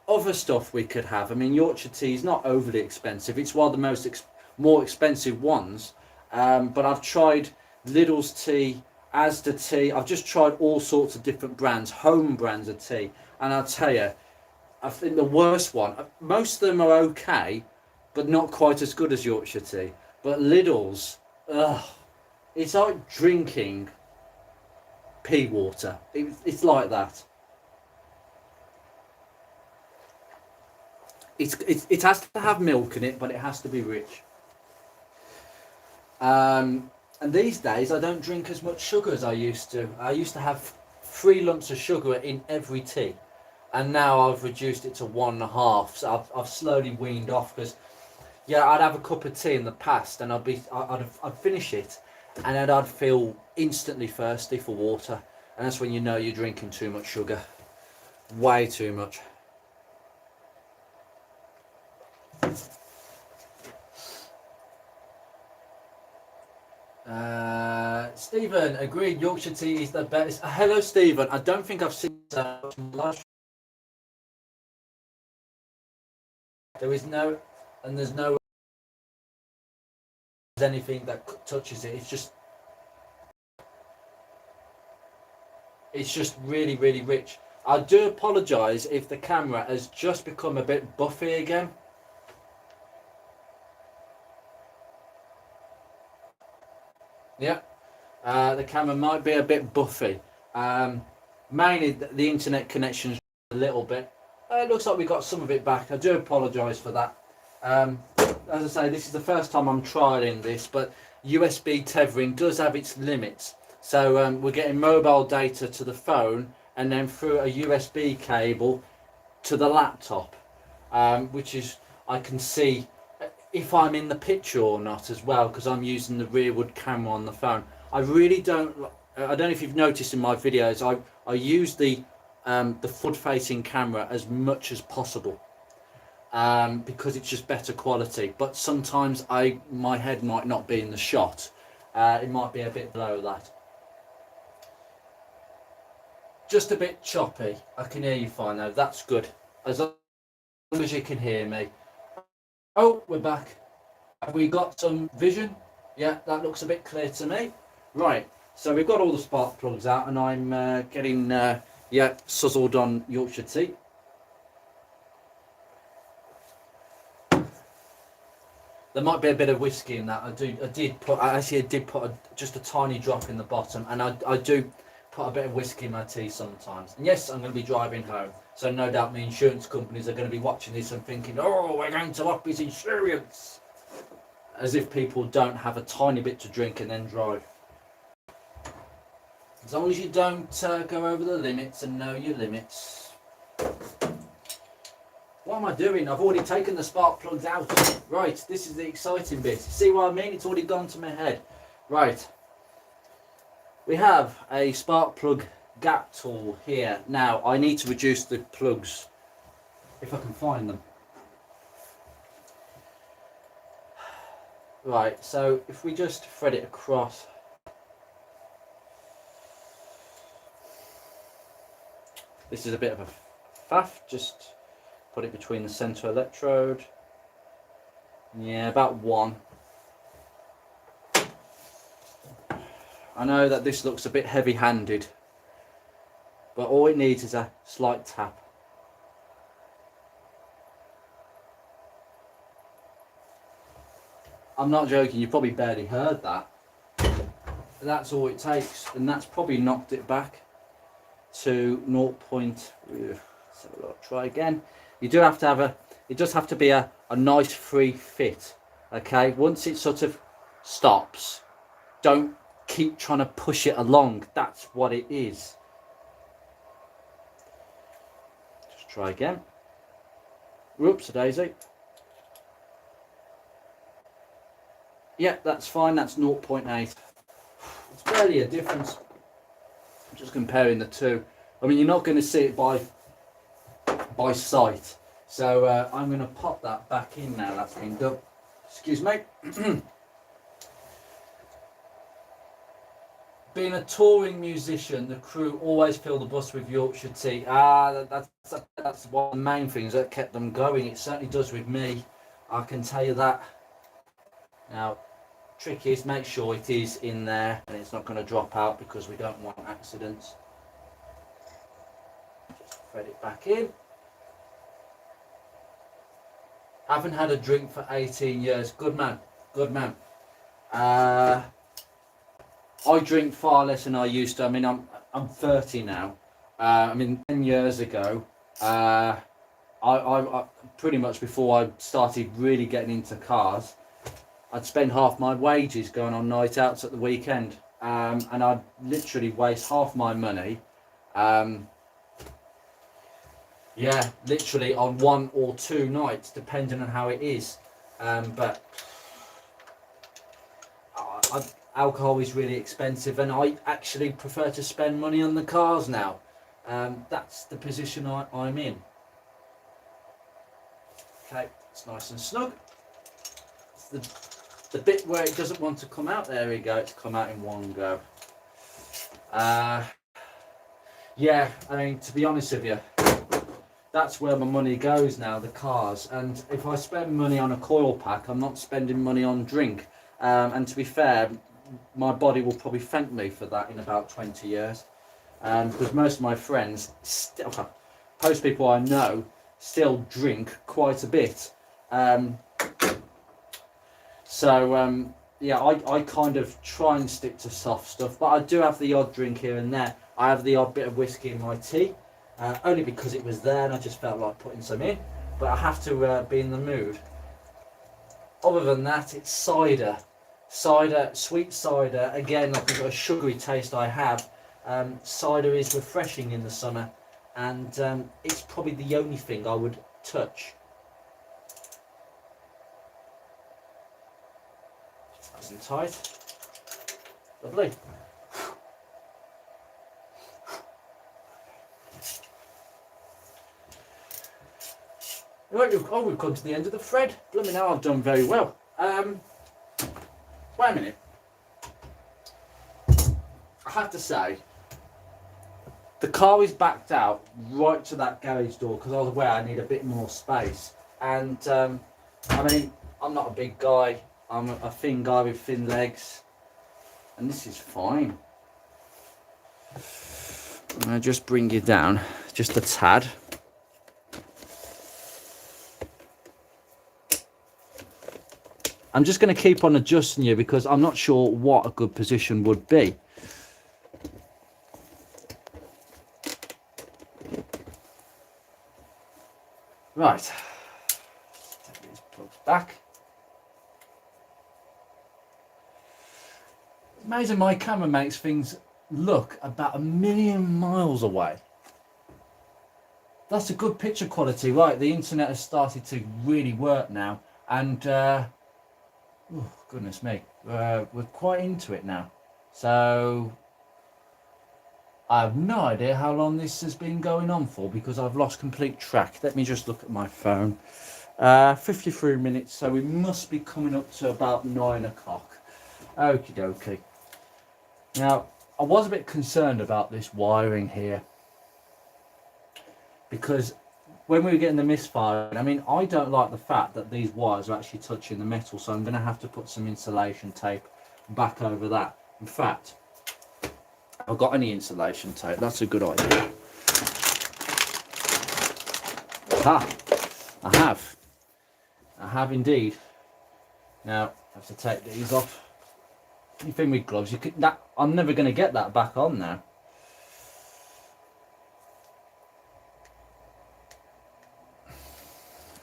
A: other stuff we could have. I mean, Yorkshire tea is not overly expensive. It's one of the more expensive ones. But I've tried Lidl's tea, Asda tea. I've just tried all sorts of different brands, home brands of tea. And I'll tell you, I think the worst one, most of them are okay, but not quite as good as Yorkshire tea. But Lidl's, ugh, it's like drinking pea water. It's like that. It has to have milk in it, but it has to be rich. And these days, I don't drink as much sugar as I used to. I used to have 3 lumps of sugar in every tea, and now I've reduced it to 1.5. So I've slowly weaned off because, yeah, I'd have a cup of tea in the past, and I'd finish it, and then I'd feel instantly thirsty for water, and that's when you know you're drinking too much sugar, way too much. Stephen, agreed. Yorkshire tea is the best. Hello, Stephen. I don't think I've seen that. There is no, and there's no anything that touches it. It's just really, really rich. I do apologise if the camera has just become a bit buffy again. Yeah, the camera might be a bit buffy. Mainly the internet connection's a little bit. It looks like we got some of it back. I do apologise for that. As I say, this is the first time I'm trialing this, but USB tethering does have its limits. So we're getting mobile data to the phone and then through a USB cable to the laptop, which is, I can see if I'm in the picture or not as well, because I'm using the rearward camera on the phone. I really don't, I don't know if you've noticed in my videos, I use the forward-facing camera as much as possible. Because it's just better quality, but sometimes my head might not be in the shot. It might be a bit below that. Just a bit choppy. I can hear you fine now. That's good. As long as you can hear me. Oh, we're back. Have we got some vision? Yeah, that looks a bit clear to me. Right, so we've got all the spark plugs out and I'm getting suzzled on Yorkshire tea. There might be a bit of whiskey in that. I did put just a tiny drop in the bottom, and I do put a bit of whiskey in my tea sometimes. And yes, I'm going to be driving home, so no doubt the insurance companies are going to be watching this and thinking, oh, we're going to up his insurance. As if people don't have a tiny bit to drink and then drive. As long as you don't go over the limits and know your limits. What am I doing? I've already taken the spark plugs out. Right, this is the exciting bit. See what I mean? It's already gone to my head. Right. We have a spark plug gap tool here. Now, I need to reduce the plugs, if I can find them. Right, so if we just thread it across. This is a bit of a faff, just put it between the centre electrode. Yeah, about one. I know that this looks a bit heavy-handed, but all it needs is a slight tap. I'm not joking, you probably barely heard that. That's all it takes, and that's probably knocked it back to 0. Let's have a look, try again. You do have to have it does have to be a nice free fit, okay? Once it sort of stops, don't keep trying to push it along. That's what it is. Just try again. Whoops, a daisy. Yeah, that's fine. That's 0.8. It's barely a difference. I'm just comparing the two. I mean, you're not going to see it by sight. So I'm going to pop that back in now. That's been done. Excuse me. Being a touring musician, the crew always fill the bus with Yorkshire tea. That's one of the main things that kept them going. It certainly does with me. I can tell you that. Now, trick is make sure it is in there and it's not going to drop out because we don't want accidents. Just thread it back in. Haven't had a drink for 18 years. Good man. Good man. I drink far less than I used to. I mean, I'm 30 now. I mean, 10 years ago, I pretty much before I started really getting into cars, I'd spend half my wages going on night outs at the weekend, and I'd literally waste half my money. Yeah, literally on 1 or 2 nights, depending on how it is. But alcohol is really expensive, and I actually prefer to spend money on the cars now. That's the position I'm in. Okay, it's nice and snug. the bit where it doesn't want to come out, there we go, it's come out in one go. Yeah, I mean, to be honest with you, that's where my money goes now, the cars. And if I spend money on a coil pack, I'm not spending money on drink. And to be fair, my body will probably thank me for that in about 20 years. Because most of my friends, most people I know, still drink quite a bit. Yeah, I kind of try and stick to soft stuff, but I do have the odd drink here and there. I have the odd bit of whiskey in my tea, only because it was there and I just felt like putting some in, but I have to be in the mood. Other than that, it's cider. Cider, sweet cider, again, like a sugary taste I have. Cider is refreshing in the summer, and it's probably the only thing I would touch. Nice and tight. Lovely. Right, oh, we've come to the end of the thread. Blooming hell, I've done very well. Wait a minute. I have to say, the car is backed out right to that garage door because I was aware I need a bit more space. And I mean, I'm not a big guy. I'm a thin guy with thin legs, and this is fine. I'm gonna just bring you down just a tad. I'm just going to keep on adjusting you because I'm not sure what a good position would be. Right, take these plugs back. Amazing, my camera makes things look about 1,000,000 miles away. That's a good picture quality, right? The internet has started to really work now, and oh, goodness me, we're quite into it now. So I have no idea how long this has been going on for because I've lost complete track. Let me just look at my phone. 53 minutes, so we must be coming up to about 9 o'clock. Okie dokie. Now, I was a bit concerned about this wiring here because when we were getting the misfire, I mean, I don't like the fact that these wires are actually touching the metal, so I'm going to have to put some insulation tape back over that. In fact, I've got any insulation tape. That's a good idea. Ah, I have indeed. Now, I have to take these off. Anything with gloves, you could, that I'm never going to get that back on now.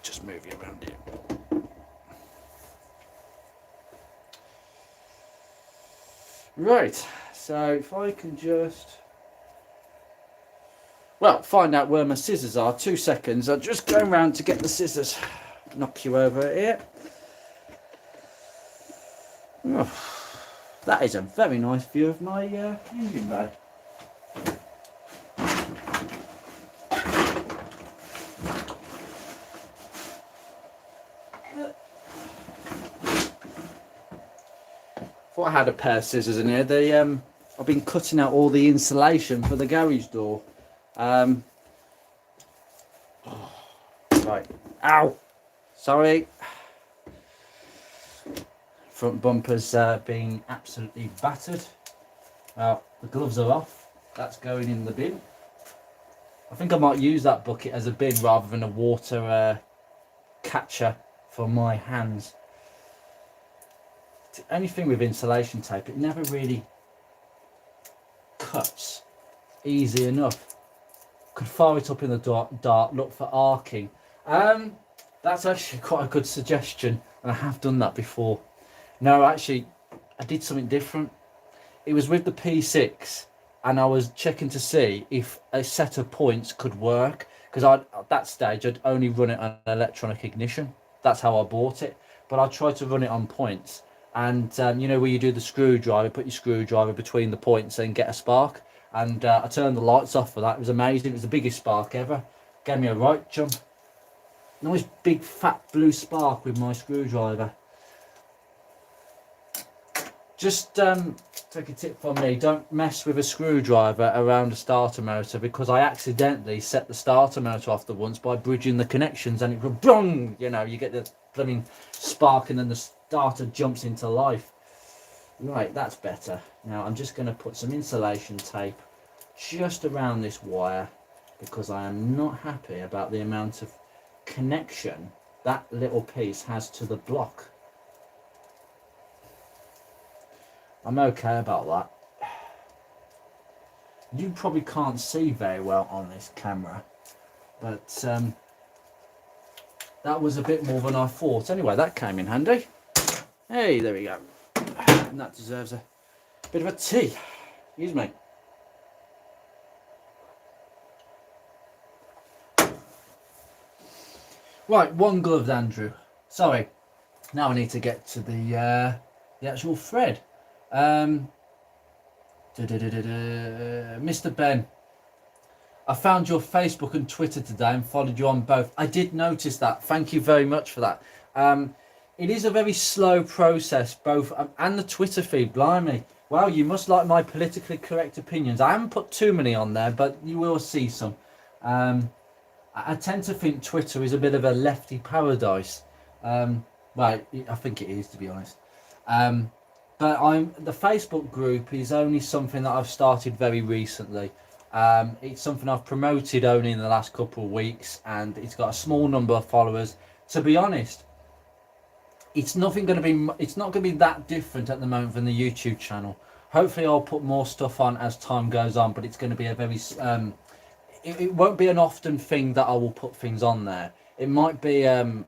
A: Just move you around here. Right, so if I can just, well, find out where my scissors are. 2 seconds. I'm just going round to get the scissors. Knock you over here. Oh, that is a very nice view of my engine bay. Thought I had a pair of scissors in here. They I've been cutting out all the insulation for the garage door. Oh, right. Ow! Sorry. Front bumper's being absolutely battered. Well, the gloves are off. That's going in the bin. I think I might use that bucket as a bin rather than a water catcher for my hands. Anything with insulation tape, it never really cuts easy enough. Could fire it up in the dark, look for arcing. That's actually quite a good suggestion, and I have done that before. No, actually, I did something different. It was with the P6, and I was checking to see if a set of points could work, because at that stage I'd only run it on electronic ignition. That's how I bought it, but I tried to run it on points. And you know where you do the screwdriver, put your screwdriver between the points and get a spark. And I turned the lights off for that. It was amazing. It was the biggest spark ever. Gave me a right jump. Nice big fat blue spark with my screwdriver. Just take a tip from me, don't mess with a screwdriver around a starter motor, because I accidentally set the starter motor off the once by bridging the connections, and it goes boom, you know, you get the blooming spark and then the starter jumps into life. Right, that's better. Now I'm just going to put some insulation tape just around this wire, because I am not happy about the amount of connection that little piece has to the block. I'm okay about that. You probably can't see very well on this camera, but that was a bit more than I thought. Anyway, that came in handy. Hey, there we go. And that deserves a bit of a tea. Excuse me. Right, one gloved, Andrew. Sorry. Now I need to get to the actual thread. Mr. Ben, I found your Facebook and Twitter today and followed you on both. I did notice that. Thank you very much for that. It is a very slow process, both and the Twitter feed. Blimey. Wow, you must like my politically correct opinions. I haven't put too many on there, but you will see some. I tend to think Twitter is a bit of a lefty paradise. Well, I think it is, to be honest. But the Facebook group is only something that I've started very recently. It's something I've promoted only in the last couple of weeks, and it's got a small number of followers. To be honest, it's not going to be that different at the moment from the YouTube channel. Hopefully I'll put more stuff on as time goes on, but it's going to be a very it won't be an often thing that I will put things on there. It might be I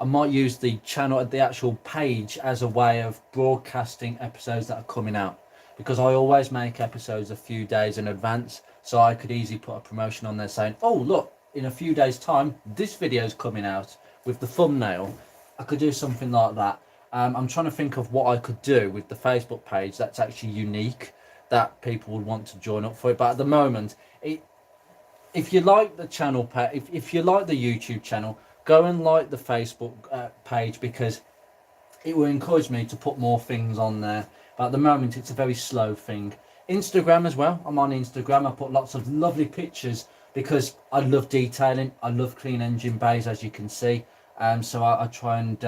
A: might use the channel, the actual page, as a way of broadcasting episodes that are coming out, because I always make episodes a few days in advance, so I could easily put a promotion on there saying, oh look, in a few days time this video is coming out with the thumbnail. I could do something like that. I'm trying to think of what I could do with the Facebook page that's actually unique, that people would want to join up for it. But at the moment, if you like the channel, if you like the YouTube channel, go and like the Facebook page, because it will encourage me to put more things on there. But at the moment, it's a very slow thing. Instagram as well. I'm on Instagram. I put lots of lovely pictures because I love detailing. I love clean engine bays, as you can see. So I try and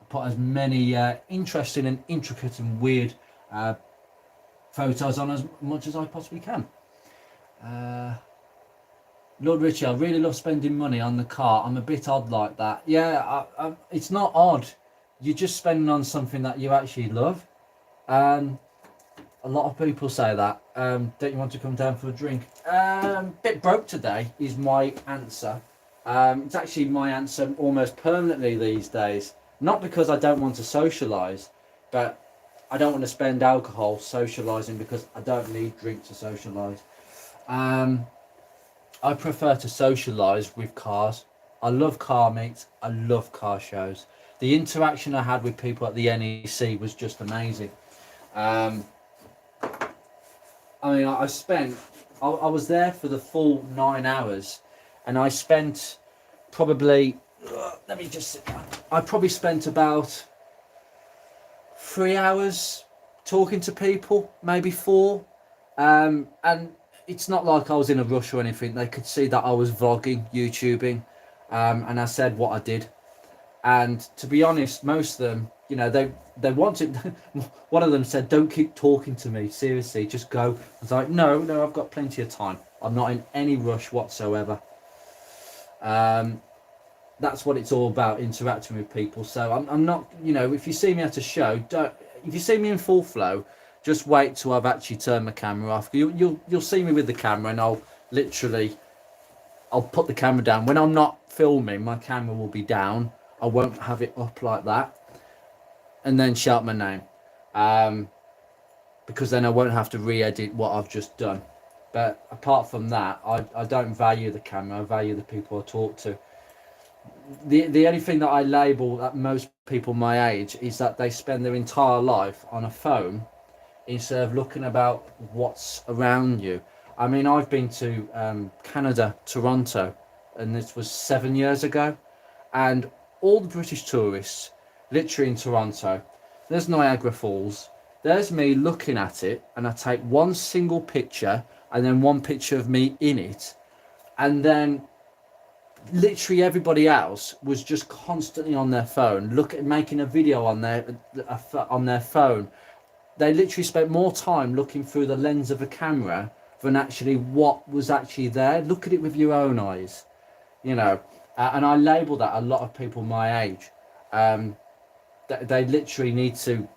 A: put as many interesting and intricate and weird photos on as much as I possibly can. Lord Richie, I really love spending money on the car. I'm a bit odd like that. Yeah, it's not odd. You're just spending on something that you actually love. A lot of people say that. Don't you want to come down for a drink? Bit broke today is my answer. It's actually my answer almost permanently these days. Not because I don't want to socialise, but I don't want to spend alcohol socialising, because I don't need drink to socialise. I prefer to socialise with cars. I love car meets. I love car shows. The interaction I had with people at the NEC was just amazing. I mean, I was there for the full 9 hours, and I spent probably, let me just sit down. I probably spent about 3 hours talking to people, maybe 4. And it's not like I was in a rush or anything. They could see that I was vlogging, YouTubing, and I said what I did. And to be honest, most of them, you know, they wanted. One of them said, "Don't keep talking to me. Seriously, just go." I was like, "No, I've got plenty of time. I'm not in any rush whatsoever." That's what it's all about, interacting with people. So I'm not, you know, if you see me at a show, if you see me in full flow, just wait till I've actually turned my camera off. You'll see me with the camera, and I'll put the camera down. When I'm not filming, my camera will be down. I won't have it up like that, and then shout my name, because then I won't have to re-edit what I've just done. But apart from that, I don't value the camera. I value the people I talk to. The only thing that I label that most people my age is that they spend their entire life on a phone instead of looking about what's around you. I mean, I've been to Canada, Toronto, and this was 7 years ago, and all the British tourists, literally in Toronto, There's Niagara Falls. There's me looking at it, and I take one single picture and then one picture of me in it, and then literally everybody else was just constantly on their phone, making a video on their phone. They literally spent more time looking through the lens of a camera than actually what was actually there. Look at it with your own eyes, you know. And I label that a lot of people my age. They literally need to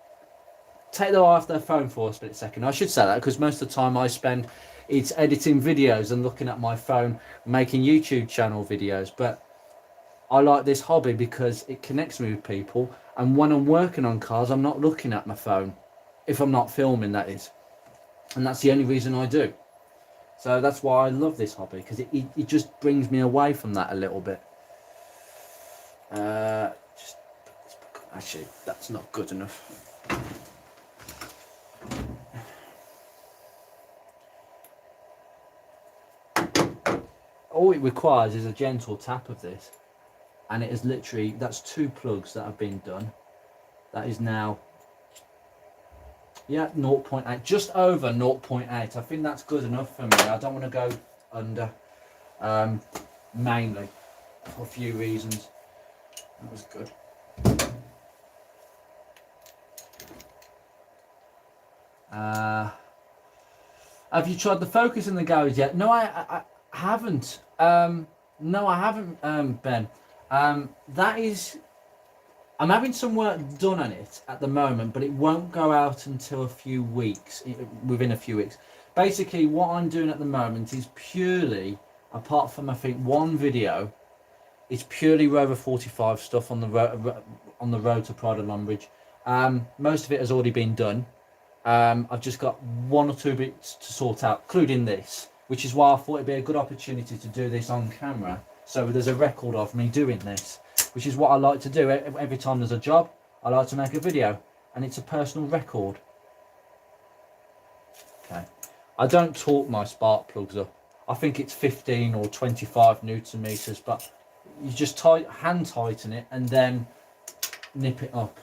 A: take their eye off their phone for a split second. I should say that because most of the time I spend it's editing videos and looking at my phone, making YouTube channel videos. But I like this hobby because it connects me with people, and when I'm working on cars, I'm not looking at my phone, if I'm not filming, that is. And that's the only reason I do. So that's why I love this hobby, because it just brings me away from that a little bit. Actually, that's not good enough. All it requires is a gentle tap of this, and it is literally, that's 2 plugs that have been done. That is now, yeah, 0.8, just over 0.8. I think that's good enough for me. I don't want to go under, mainly for a few reasons. That was good. Have you tried the focus in the garage yet? No, I haven't. No, I haven't, Ben. That is, I'm having some work done on it at the moment, but it won't go out until a few weeks, within a few weeks. Basically, what I'm doing at the moment is purely, apart from I think one video, it's purely Rover 45 stuff on the road to Pride of Longbridge. Most of it has already been done. I've just got 1 or 2 bits to sort out, including this, which is why I thought it'd be a good opportunity to do this on camera, so there's a record of me doing this, which is what I like to do. Every time there's a job, I like to make a video, and it's a personal record. Okay, I don't torque my spark plugs up. I think it's 15 or 25 Newton meters, but you just hand tighten it and then nip it up,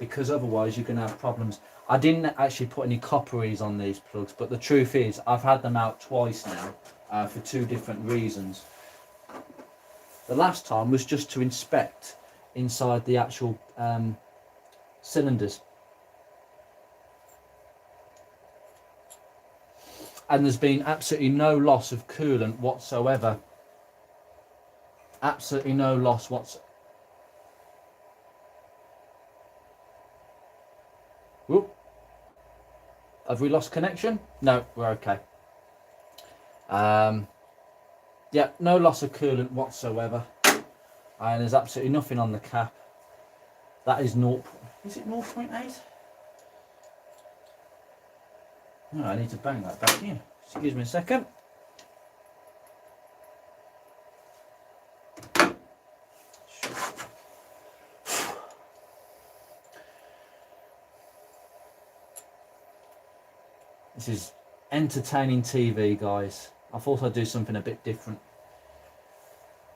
A: because otherwise you're going to have problems. I didn't actually put any copperies on these plugs, but the truth is I've had them out twice now, for 2 different reasons. The last time was just to inspect inside the actual cylinders, and there's been absolutely no loss of coolant whatsoever. Absolutely no loss whatsoever. Whoop. Have we lost connection? No, we're okay. Yeah, no loss of coolant whatsoever, and there's absolutely nothing on the cap. That is 0. Is it 0.8? No, I need to bang that back in. Excuse me a second. This is entertaining TV, guys. I thought I'd do something a bit different.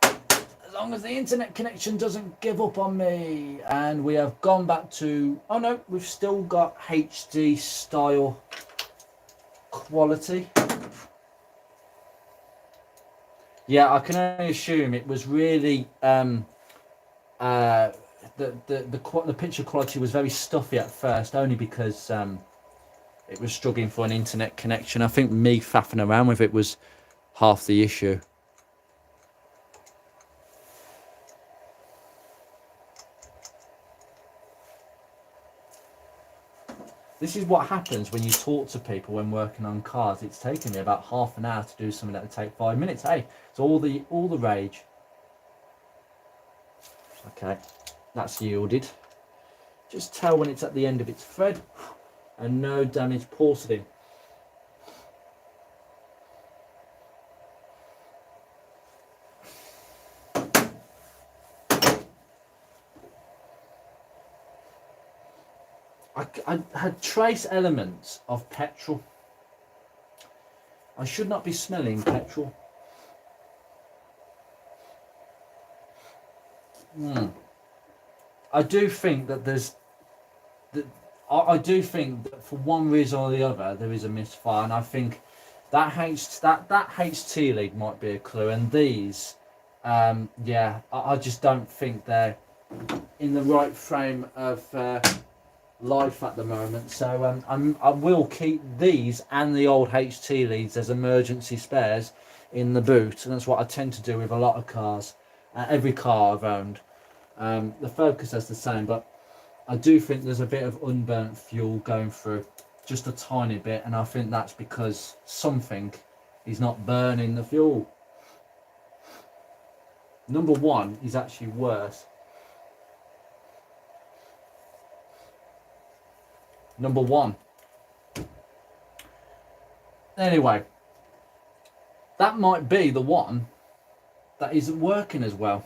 A: As long as the internet connection doesn't give up on me. And we have gone back to, oh no, we've still got HD style quality. Yeah, I can only assume it was really the picture quality was very stuffy at first, only because it was struggling for an internet connection. I think me faffing around with it was half the issue. This is what happens when you talk to people when working on cars. It's taken me about half an hour to do something that would take 5 minutes. Hey, it's all the rage. Okay, that's yielded. Just tell when it's at the end of its thread, and no damaged porcelain. I had trace elements of petrol. I should not be smelling petrol. I do think that there's I do think that for one reason or the other there is a misfire, and I think that HT lead might be a clue, and these, yeah, I just don't think they're in the right frame of life at the moment. So I will keep these and the old HT leads as emergency spares in the boot, and that's what I tend to do with a lot of cars. Every car I've owned, the Focus is the same, but I do think there's a bit of unburnt fuel going through, just a tiny bit, and I think that's because something is not burning the fuel. Number one is actually worse. Number one. Anyway, that might be the one that isn't working as well,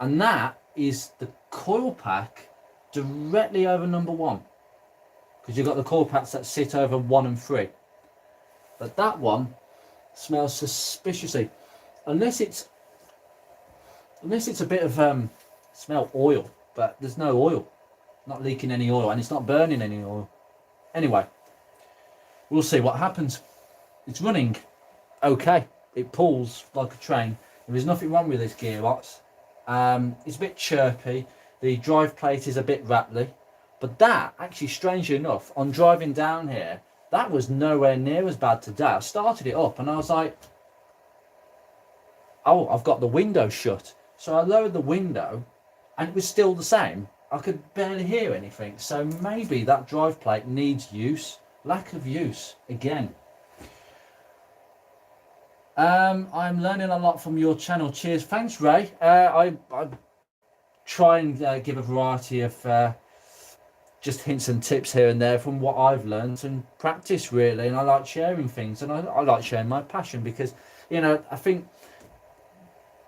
A: and that is the coil pack directly over number one, because you've got the coil packs that sit over 1 and 3, but that one smells suspiciously, unless it's a bit of smell oil, but there's no oil, not leaking any oil, and it's not burning any oil. Anyway, we'll see what happens. It's running okay, it pulls like a train. There is nothing wrong with this gearbox. It's a bit chirpy, the drive plate is a bit rattly, but that, actually strangely enough, on driving down here, that was nowhere near as bad today. I started it up and I was like, oh, I've got the window shut. So I lowered the window and it was still the same. I could barely hear anything. So maybe that drive plate needs use. Lack of use again. I'm learning a lot from your channel. Cheers. Thanks, Ray. I try and give a variety of just hints and tips here and there from what I've learned and practice, really. And I like sharing things, and I like sharing my passion, because, you know, I think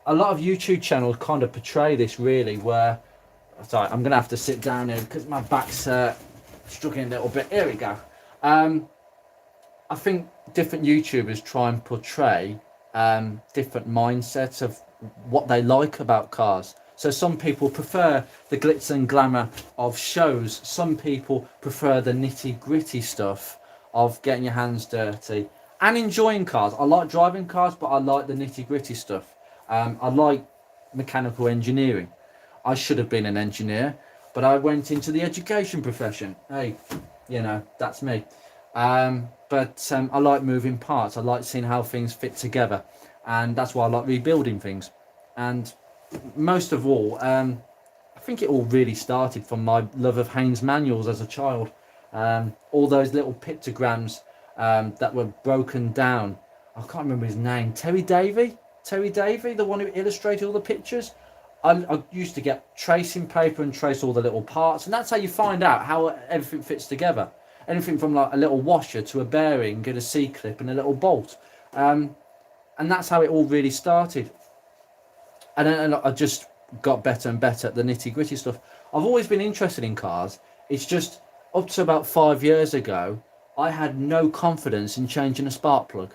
A: a lot of YouTube channels kind of portray this, really, where, sorry, I'm gonna have to sit down here because my back's struggling a little bit. Here we go. I think different YouTubers try and portray different mindsets of what they like about cars. So some people prefer the glitz and glamour of shows. Some people prefer the nitty gritty stuff of getting your hands dirty and enjoying cars. I like driving cars, but I like the nitty gritty stuff. I like mechanical engineering. I should have been an engineer, but I went into the education profession. Hey, you know, that's me. But I like moving parts. I like seeing how things fit together, and that's why I like rebuilding things. And most of all, I think it all really started from my love of Haynes manuals as a child. All those little pictograms that were broken down. I can't remember his name. Terry Davey, the one who illustrated all the pictures. I used to get tracing paper and trace all the little parts, and that's how you find out how everything fits together. Anything from like a little washer to a bearing and a C-clip and a little bolt. And that's how it all really started. And then I just got better and better at the nitty gritty stuff. I've always been interested in cars. It's just up to about 5 years ago, I had no confidence in changing a spark plug.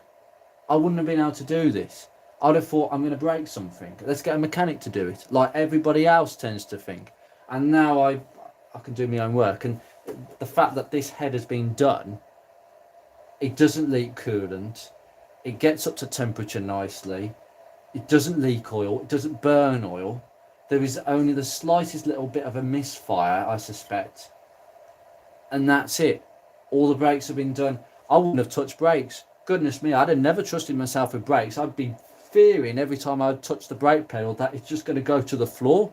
A: I wouldn't have been able to do this. I'd have thought, I'm going to break something. Let's get a mechanic to do it, like everybody else tends to think. And now I can do my own work. And the fact that this head has been done, it doesn't leak coolant, it gets up to temperature nicely, it doesn't leak oil, it doesn't burn oil. There is only the slightest little bit of a misfire, I suspect, and that's it. All the brakes have been done. I wouldn't have touched brakes. Goodness me, I'd have never trusted myself with brakes. I'd be fearing every time I'd touch the brake pedal that it's just going to go to the floor.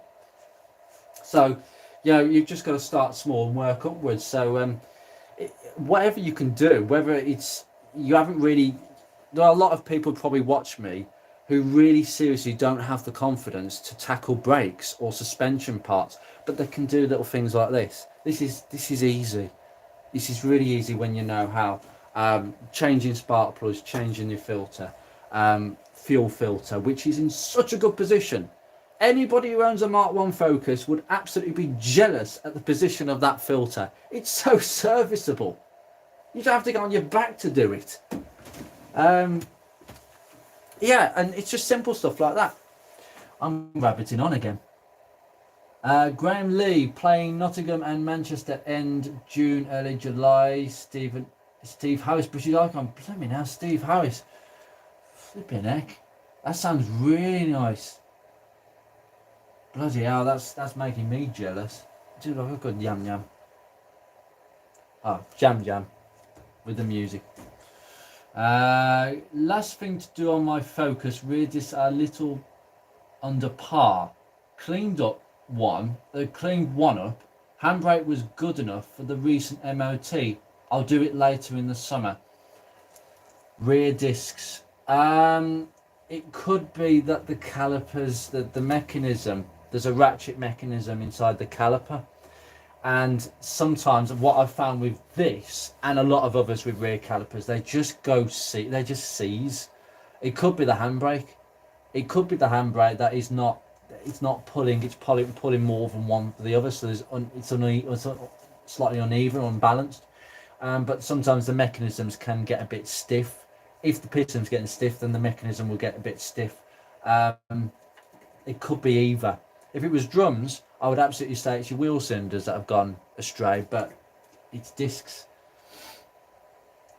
A: So, you know, you've just got to start small and work upwards. So whatever you can do, whether it's, you haven't really, there are a lot of people probably watch me who really seriously don't have the confidence to tackle brakes or suspension parts, but they can do little things like this. This is easy. This is really easy when you know how. Changing spark plugs, changing your filter, fuel filter, which is in such a good position. Anybody who owns a Mark 1 Focus would absolutely be jealous at the position of that filter. It's so serviceable. You don't have to go on your back to do it. Yeah, and it's just simple stuff like that. I'm rabbiting on again. Graham Lee playing Nottingham and Manchester end June, early July. Steve Harris, British icon. Blimey now, Steve Harris. Flipping heck. That sounds really nice. Bloody hell, that's making me jealous. Do like a good yum yum. Oh, jam with the music. Last thing to do on my Focus, rear discs are a little under par. Cleaned one up. Handbrake was good enough for the recent MOT. I'll do it later in the summer. Rear discs. It could be that the calipers, the mechanism, there's a ratchet mechanism inside the caliper. And sometimes what I've found with this and a lot of others with rear calipers, they just seize. It could be the handbrake. It could be the handbrake that is not, it's not pulling, it's pulling more than one for the other. So it's slightly uneven, unbalanced. But sometimes the mechanisms can get a bit stiff. If the piston's getting stiff, then the mechanism will get a bit stiff. It could be either. If it was drums, I would absolutely say it's your wheel cylinders that have gone astray, but it's discs.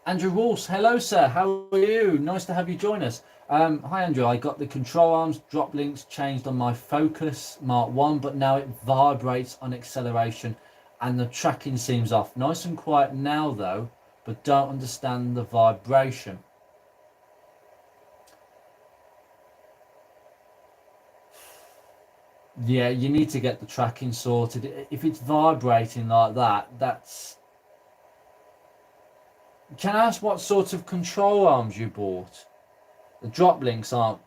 A: Andrew Walsh, hello sir, how are you? Nice to have you join us. Hi Andrew, I got the control arms drop links changed on my Focus Mark 1, but now it vibrates on acceleration and the tracking seems off. Nice and quiet now though, but don't understand the vibration. Yeah, you need to get the tracking sorted. If it's vibrating like that, that's... Can I ask what sort of control arms you bought? The drop links aren't...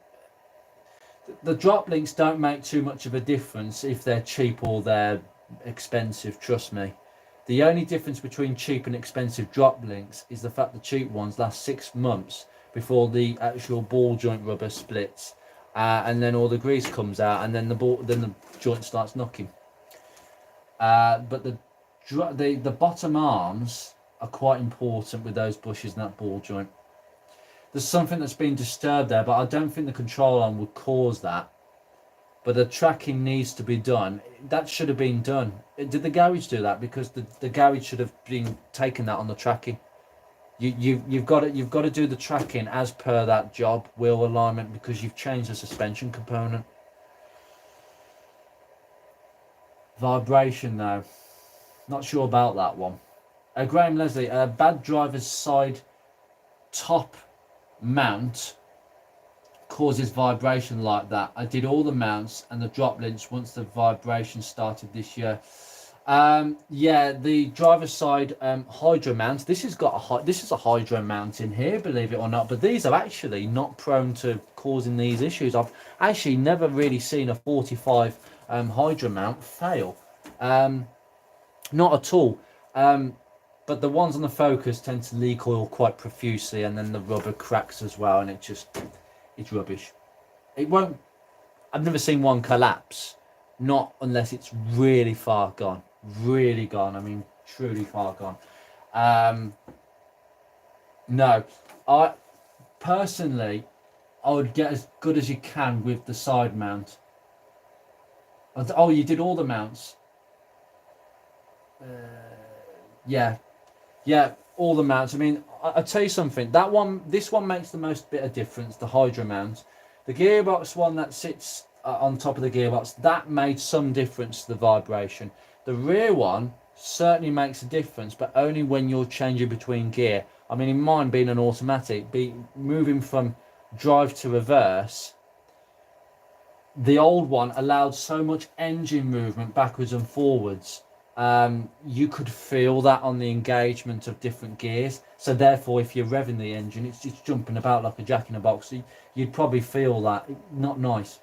A: The drop links don't make too much of a difference if they're cheap or they're expensive, trust me. The only difference between cheap and expensive drop links is the fact the cheap ones last 6 months before the actual ball joint rubber splits. And then all the grease comes out, and then the joint starts knocking. But the bottom arms are quite important with those bushes and that ball joint. There's something that's been disturbed there, but I don't think the control arm would cause that. But the tracking needs to be done. That should have been done. Did the garage do that? Because the garage should have been taking that on the tracking. You've got to do the tracking as per that job, wheel alignment, because you've changed the suspension component. Vibration though, not sure about that one. Graham Leslie, bad driver's side top mount causes vibration like that. I did all the mounts and the drop links once the vibration started this year. Yeah, the driver's side hydro mount. This is a hydro mount in here, believe it or not. But these are actually not prone to causing these issues. I've actually never really seen a 45 hydro mount fail. Not at all. But the ones on the Focus tend to leak oil quite profusely, and then the rubber cracks as well, and it's rubbish. It won't. I've never seen one collapse, not unless it's really far gone. Really gone. I mean, truly far gone. No, I personally, I would get as good as you can with the side mount. Oh, you did all the mounts. Yeah, all the mounts. I mean, I'll tell you something. This one makes the most bit of difference. The hydro mount, the gearbox one that sits on top of the gearbox, that made some difference to the vibration. The rear one certainly makes a difference, but only when you're changing between gear. I mean, in mine being an automatic, moving from drive to reverse, the old one allowed so much engine movement backwards and forwards. You could feel that on the engagement of different gears. So therefore, if you're revving the engine, it's jumping about like a jack in a box. So you'd probably feel that. Not nice.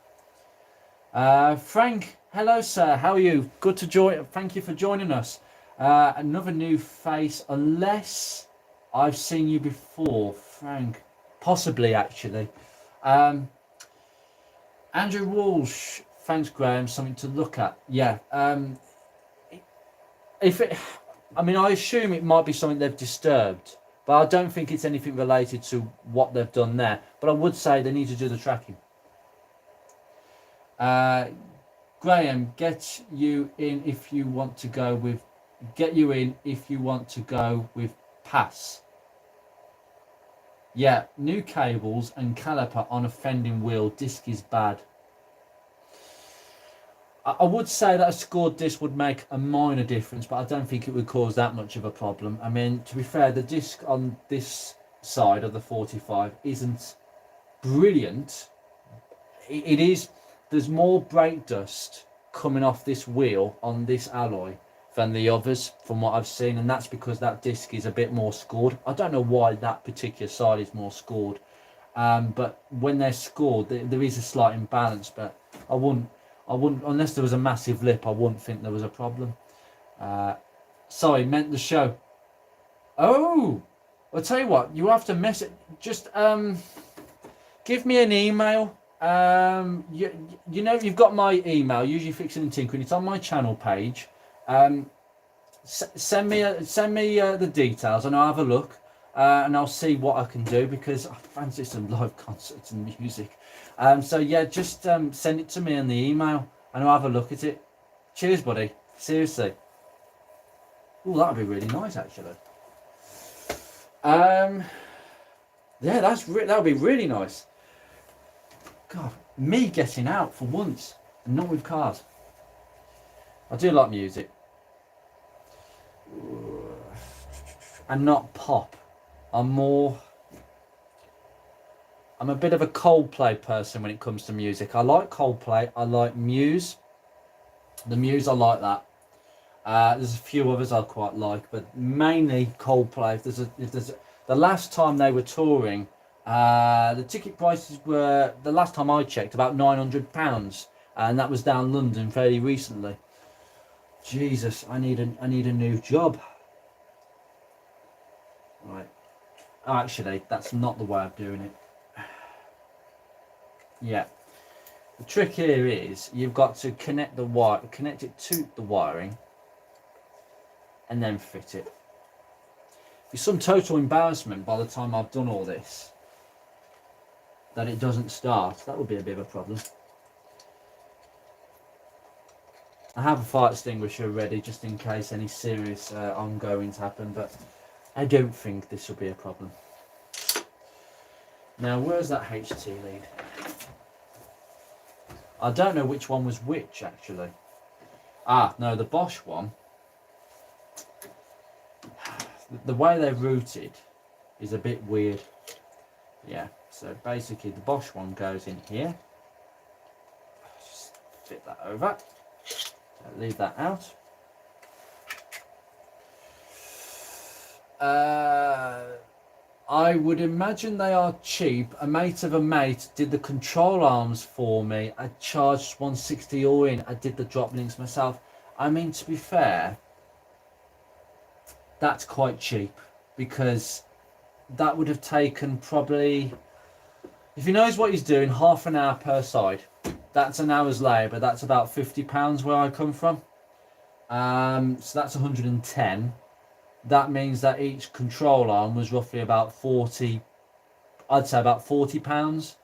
A: Frank, hello sir, how are you? Good to join. Thank you for joining us. Another new face, unless I've seen you before, Frank. Possibly, actually. Andrew Walsh, thanks Graham, something to look at. Yeah. I mean, I assume it might be something they've disturbed, but I don't think it's anything related to what they've done there. But I would say they need to do the tracking. Graham, get you in if you want to go with. Get you in if you want to go with pass. Yeah, new cables and caliper on a fending wheel. Disc is bad. I would say that a scored disc would make a minor difference, but I don't think it would cause that much of a problem. I mean, to be fair, the disc on this side of the 45 isn't brilliant. It is. There's more brake dust coming off this wheel on this alloy than the others, from what I've seen, and that's because that disc is a bit more scored. I don't know why that particular side is more scored, but when they're scored, there is a slight imbalance. But I wouldn't, unless there was a massive lip, I wouldn't think there was a problem. Sorry, meant the show. Oh, I'll tell you what, you have to message. Just give me an email. You know, you've got my email, usually fixing and tinkering. It's on my channel page. Send me the details, and I'll have a look, and I'll see what I can do, because I fancy some live concerts and music. So yeah, just send it to me in the email, and I'll have a look at it. Cheers, buddy. Seriously. Oh, that'd be really nice, actually. Yeah, that'll be really nice. God, me getting out for once and not with cars. I do like music. And not pop. I'm a bit of a Coldplay person when it comes to music. I like Coldplay. I like Muse. The Muse, I like that. There's a few others I quite like, but mainly Coldplay. The last time they were touring, the ticket prices were, the last time I checked, about £900, and that was down London fairly recently. Jesus, I need a new job. Right. Oh, actually, that's not the way of doing it. Yeah. The trick here is you've got to connect it to the wiring, and then fit it. It's some total embarrassment by the time I've done all this that it doesn't start. That would be a bit of a problem. I have a fire extinguisher ready just in case any serious ongoings happen, but I don't think this will be a problem. Now, where's that HT lead? I don't know which one was which, actually. Ah, no, the Bosch one. The way they're routed is a bit weird. Yeah, so basically the Bosch one goes in here. Just fit that over. Leave that out. I would imagine they are cheap. A mate of a mate did the control arms for me. I charged 160 all in. I did the drop links myself. I mean, to be fair, that's quite cheap, because that would have taken probably, if he knows what he's doing, half an hour per side. That's an hour's labour. That's about £50 where I come from. So that's 110. That means that each control arm was roughly about 40. I'd say about £40.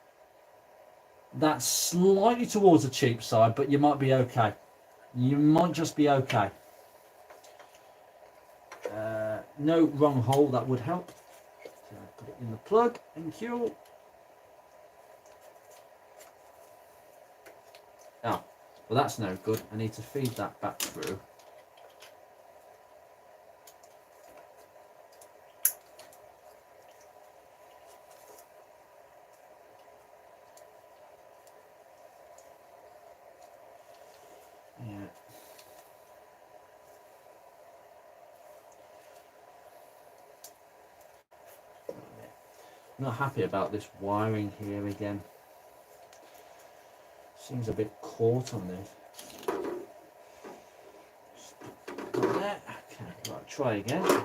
A: That's slightly towards the cheap side, but you might be okay. You might just be okay. No wrong hole, that would help. So put it in the plug. Thank you. Oh, well, that's no good. I need to feed that back through. Yeah. I'm not happy about this wiring here again. Seems a bit caught on this. Like that. Okay, right, try again.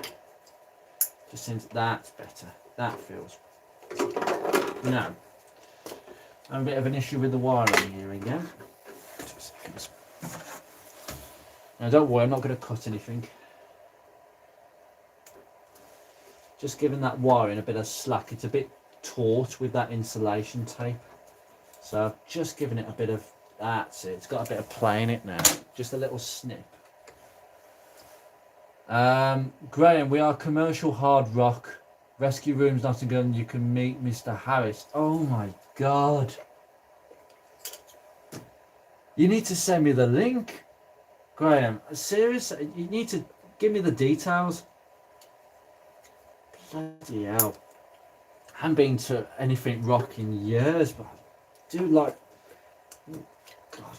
A: Just seems that's better. That feels. No. I have a bit of an issue with the wiring here again. 2 seconds. Now don't worry, I'm not going to cut anything. Just giving that wiring a bit of slack. It's a bit taut with that insulation tape. So I've just given it a bit of That's it. It's got a bit of play in it now. Just a little snip. Graham, we are commercial hard rock. Rescue room's not a gun. You can meet Mr. Harris. Oh my God. You need to send me the link. Graham, seriously? You need to give me the details. Bloody hell. I haven't been to anything rock in years, but I do like... Oh, God.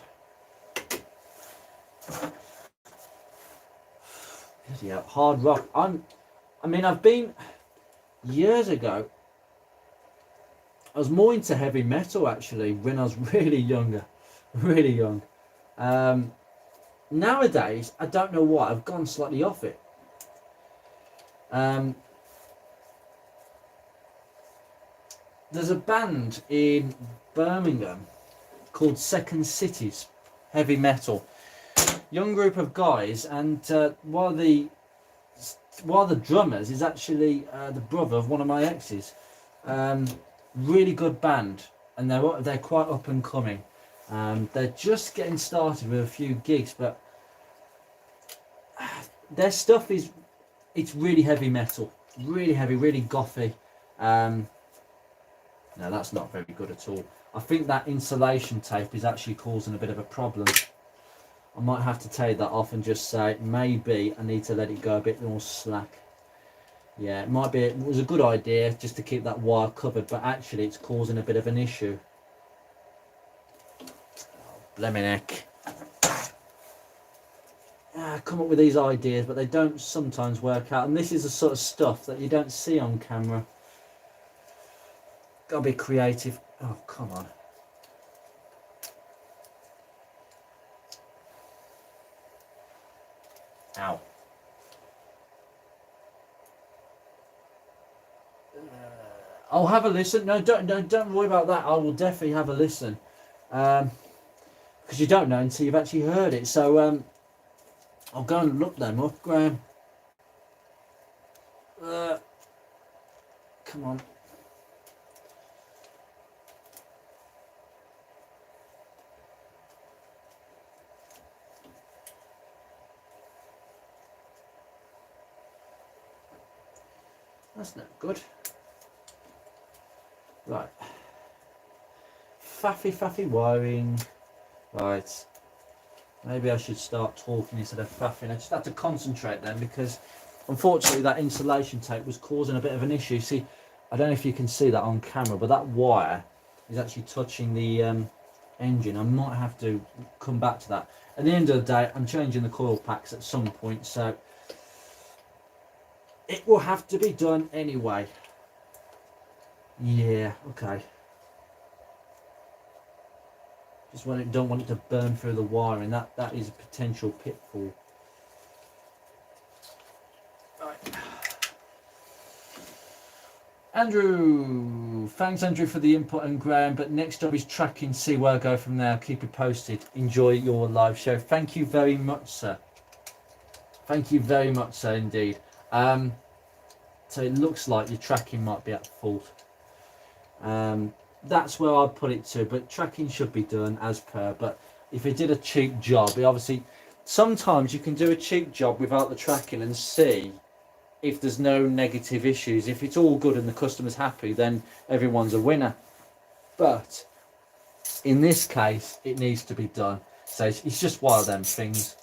A: Bloody hell. Hard rock. I mean, I've been... Years ago, I was more into heavy metal, actually, when I was really younger. Really young. Nowadays, I don't know why, I've gone slightly off it. There's a band in Birmingham called Second Cities, heavy metal. Young group of guys, and one of the drummers is actually the brother of one of my exes. Really good band, and they're quite up and coming. They're just getting started with a few gigs, but their stuff it's really heavy metal, really heavy, really gothy. No, that's not very good at all. I think that insulation tape is actually causing a bit of a problem. I might have to take that off and just say maybe I need to let it go a bit more slack. Yeah, it was a good idea just to keep that wire covered, but actually it's causing a bit of an issue. Blemmy neck. Come up with these ideas, but they don't sometimes work out. And this is the sort of stuff that you don't see on camera. Gotta be creative. Oh, come on. Ow. I'll have a listen. No, don't worry about that. I will definitely have a listen. Because you don't know until you've actually heard it. So I'll go and look them up, Graham. Come on. That's not good. Right. Faffy wiring. Right. Maybe I should start talking instead of faffing. I just had to concentrate then because unfortunately that insulation tape was causing a bit of an issue. See, I don't know if you can see that on camera, but that wire is actually touching the engine. I might have to come back to that. At the end of the day, I'm changing the coil packs at some point, so it will have to be done anyway. Yeah, okay. Just don't want it to burn through the wiring. That is a potential pitfall. Right. Andrew, thanks Andrew for the input and Graham. But next job is tracking. See where I go from there. Keep it posted. Enjoy your live show. Thank you very much, sir. Thank you very much, sir. Indeed. So it looks like your tracking might be at fault. That's where I'd put it to, but tracking should be done as per. But if it did a cheap job, it obviously, sometimes you can do a cheap job without the tracking and see if there's no negative issues. If it's all good and the customer's happy, then everyone's a winner. But in this case, it needs to be done. So it's just one of them things.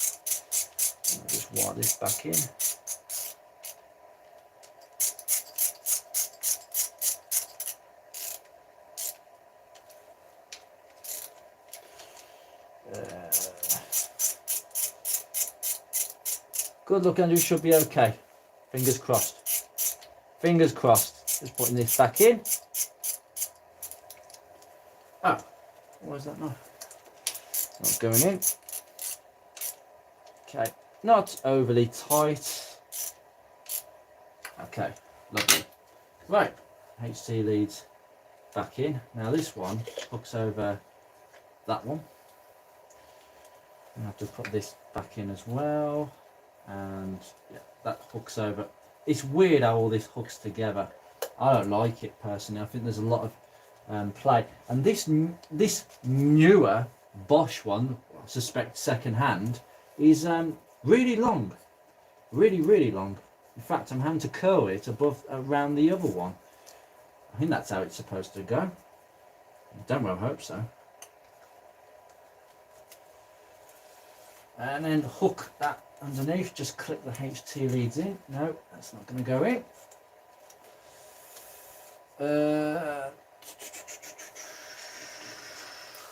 A: I'll just wire this back in. Good luck, Andrew. Should be okay. Fingers crossed. Fingers crossed. Just putting this back in. Oh, why is that not? Not going in. Okay, not overly tight. Okay, lovely. Right, HT leads back in. Now this one hooks over that one. I have to put this back in as well. And yeah, that hooks over. It's weird how all this hooks together. I don't like it personally. I think there's a lot of play. And this newer Bosch one, I suspect second hand, is really long, really long. In fact, I'm having to curl it above around the other one. I think that's how it's supposed to go. Damn well hope so. And then hook that underneath, just click the HT leads in. No, that's not going to go in.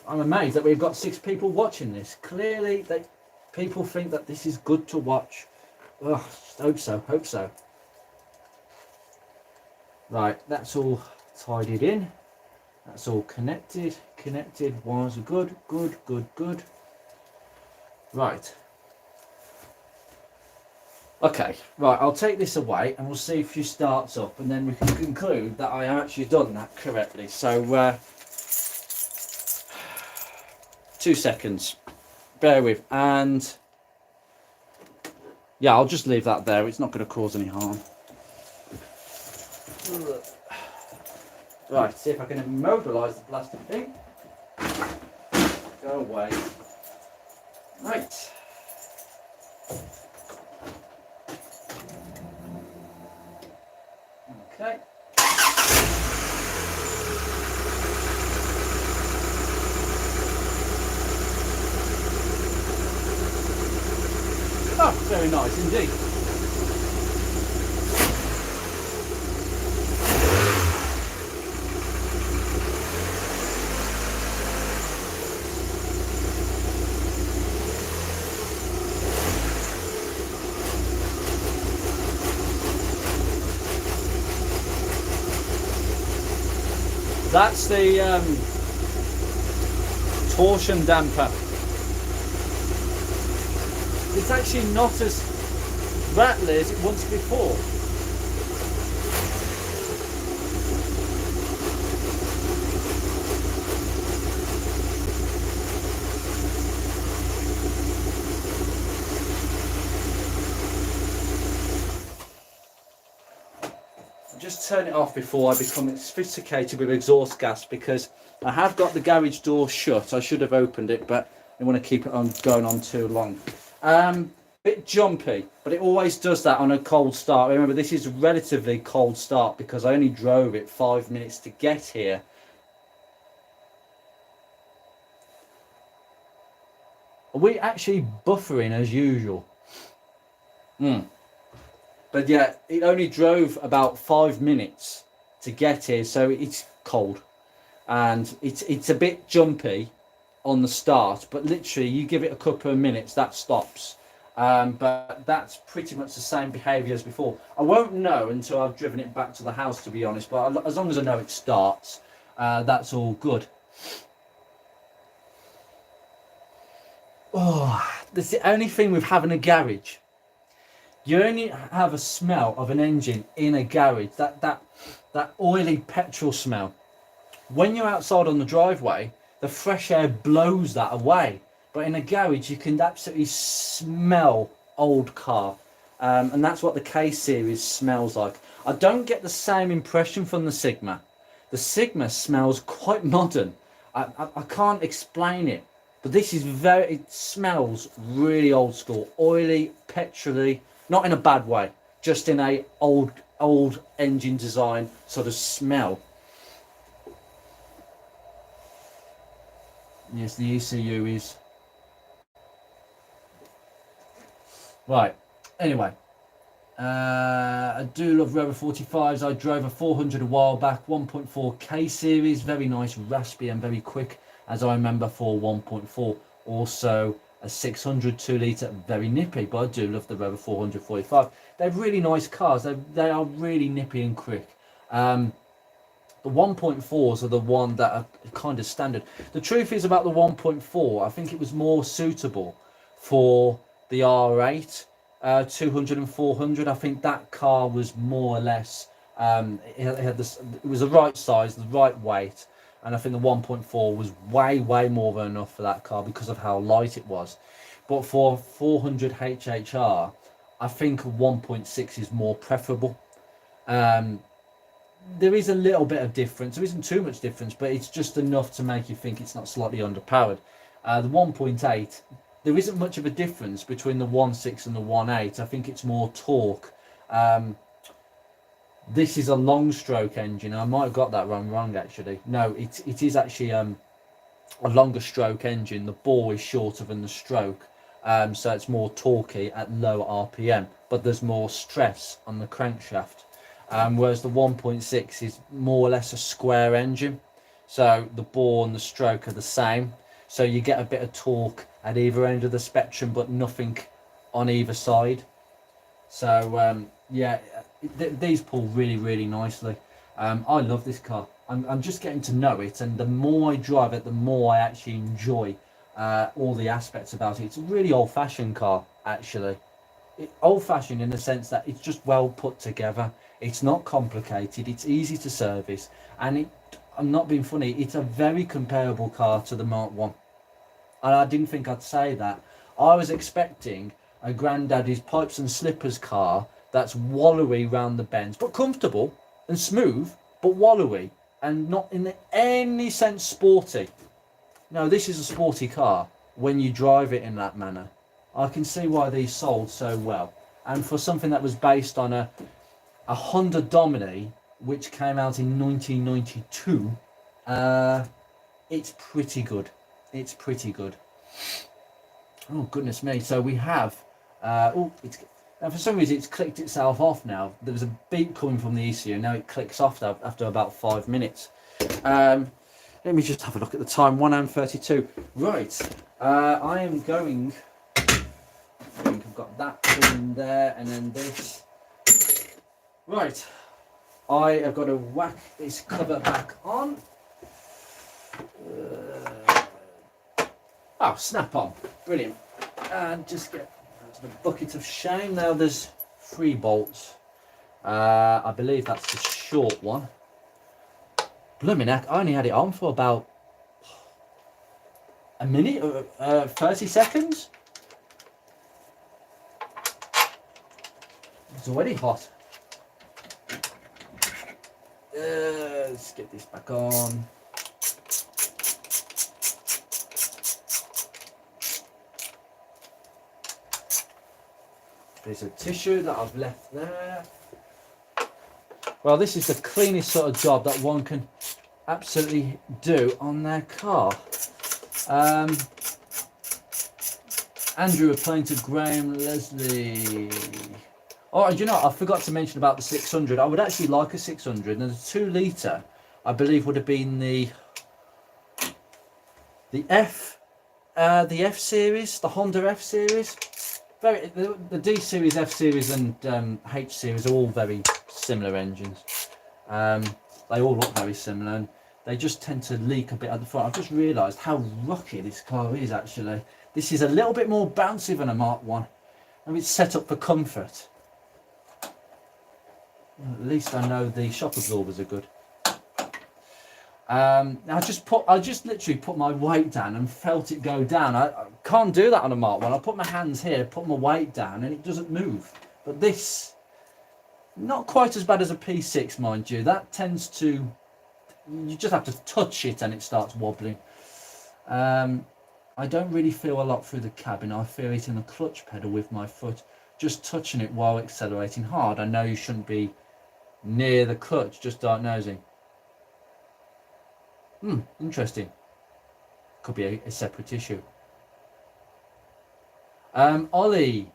A: I'm amazed that we've got 6 people watching this. Clearly, people think that this is good to watch. Oh, hope so. Right, that's all tidied in. That's all connected. Wires are good. Right. Okay, right, I'll take this away and we'll see if she starts up, and then we can conclude that I have actually done that correctly. So, 2 seconds. Bear with. And yeah, I'll just leave that there. It's not going to cause any harm. Right, see if I can immobilise the plastic thing. Go away. Right. Okay. Oh, very nice indeed. That's the torsion damper. It's actually not as rattly as it was before. Just turn it off before I become sophisticated with exhaust gas, because I have got the garage door shut. I should have opened it, but I want to keep it on going on too long. Bit jumpy, but it always does that on a cold start. Remember, this is a relatively cold start because I only drove it 5 minutes to get here. Are we actually buffering as usual? But yeah, it only drove about 5 minutes to get here, so it's cold. And it's a bit jumpy on the start, but literally you give it a couple of minutes, that stops. But that's pretty much the same behaviour as before. I won't know until I've driven it back to the house, to be honest, but as long as I know it starts, that's all good. Oh, that's the only thing with having a garage. You only have a smell of an engine in a garage, that oily petrol smell. When you're outside on the driveway, the fresh air blows that away. But in a garage, you can absolutely smell old car. And that's what the K series smells like. I don't get the same impression from the Sigma. The Sigma smells quite modern. I can't explain it. But this is it smells really old school, oily, petrol-y. Not in a bad way, just in a old engine design sort of smell. Yes, the ECU is. Right, anyway. I do love Rover 45s. I drove a 400 a while back, 1.4 K series, very nice, raspy and very quick, as I remember, for 1.4. Also a 600 2-litre, very nippy, but I do love the Rover 445. They're really nice cars. They are really nippy and quick. The 1.4s are the one that are kind of standard. The truth is about the 1.4, I think it was more suitable for the R8, 200 and 400. I think that car was more or less, it was the right size, the right weight. And I think the 1.4 was way more than enough for that car because of how light it was. But for 400 HHR, I think 1.6 is more preferable. There is a little bit of difference. There isn't too much difference, but it's just enough to make you think it's not slightly underpowered. The 1.8, there isn't much of a difference between the 1.6 and the 1.8. I think it's more torque. This is a long stroke engine. I might have got that wrong actually. No, it is actually a longer stroke engine. The bore is shorter than the stroke, so it's more torquey at lower RPM, but there's more stress on the crankshaft. Whereas the 1.6 is more or less a square engine, so the bore and the stroke are the same, so you get a bit of torque at either end of the spectrum but nothing on either side. So yeah, these pull really nicely. I love this car. I'm just getting to know it, and the more I drive it, the more I actually enjoy all the aspects about it. It's a really old-fashioned car, actually. Old-fashioned in the sense that it's just well put together. It's not complicated. It's easy to service, and I'm not being funny. It's a very comparable car to the Mark 1, and I didn't think I'd say that. I was expecting a granddaddy's pipes and slippers car that's wallowy round the bends, but comfortable and smooth, but wallowy and not in any sense sporty. No, this is a sporty car when you drive it in that manner. I can see why these sold so well. And for something that was based on a Honda Domini, which came out in 1992, it's pretty good. It's pretty good. Oh, goodness me. So we have... now for some reason it's clicked itself off now. There was a beep coming from the ECU. Now it clicks off after about 5 minutes. Let me just have a look at the time. 1:32. Right. I am going... I think I've got that in there, and then this. Right. I have got to whack this cover back on. Oh, snap on. Brilliant. And just get the bucket of shame. Now there's 3 bolts. I believe that's the short one. Blooming heck, I only had it on for about a minute, 30 seconds. It's already hot. Let's get this back on. There's a tissue that I've left there. Well, this is the cleanest sort of job that one can absolutely do on their car. Andrew appointed Graham Leslie. Oh, you know, I forgot to mention about the 600. I would actually like a 600, and the 2 litre, I believe, would have been the F series, the Honda F series. The D series, F series, and H series are all very similar engines. They all look very similar, and they just tend to leak a bit at the front. I've just realised how rocky this car is actually. This is a little bit more bouncy than a Mark 1. I mean, it's set up for comfort. At least I know the shock absorbers are good. I just literally put my weight down and felt it go down. I can't do that on a Mark 1. I put my hands here, put my weight down, and it doesn't move. But this, not quite as bad as a P6, mind you. That tends to, you just have to touch it and it starts wobbling. I don't really feel a lot through the cabin. I feel it in the clutch pedal with my foot, just touching it while accelerating hard. I know you shouldn't be near the clutch, just start nosing. Interesting. Could be a separate issue. Ollie,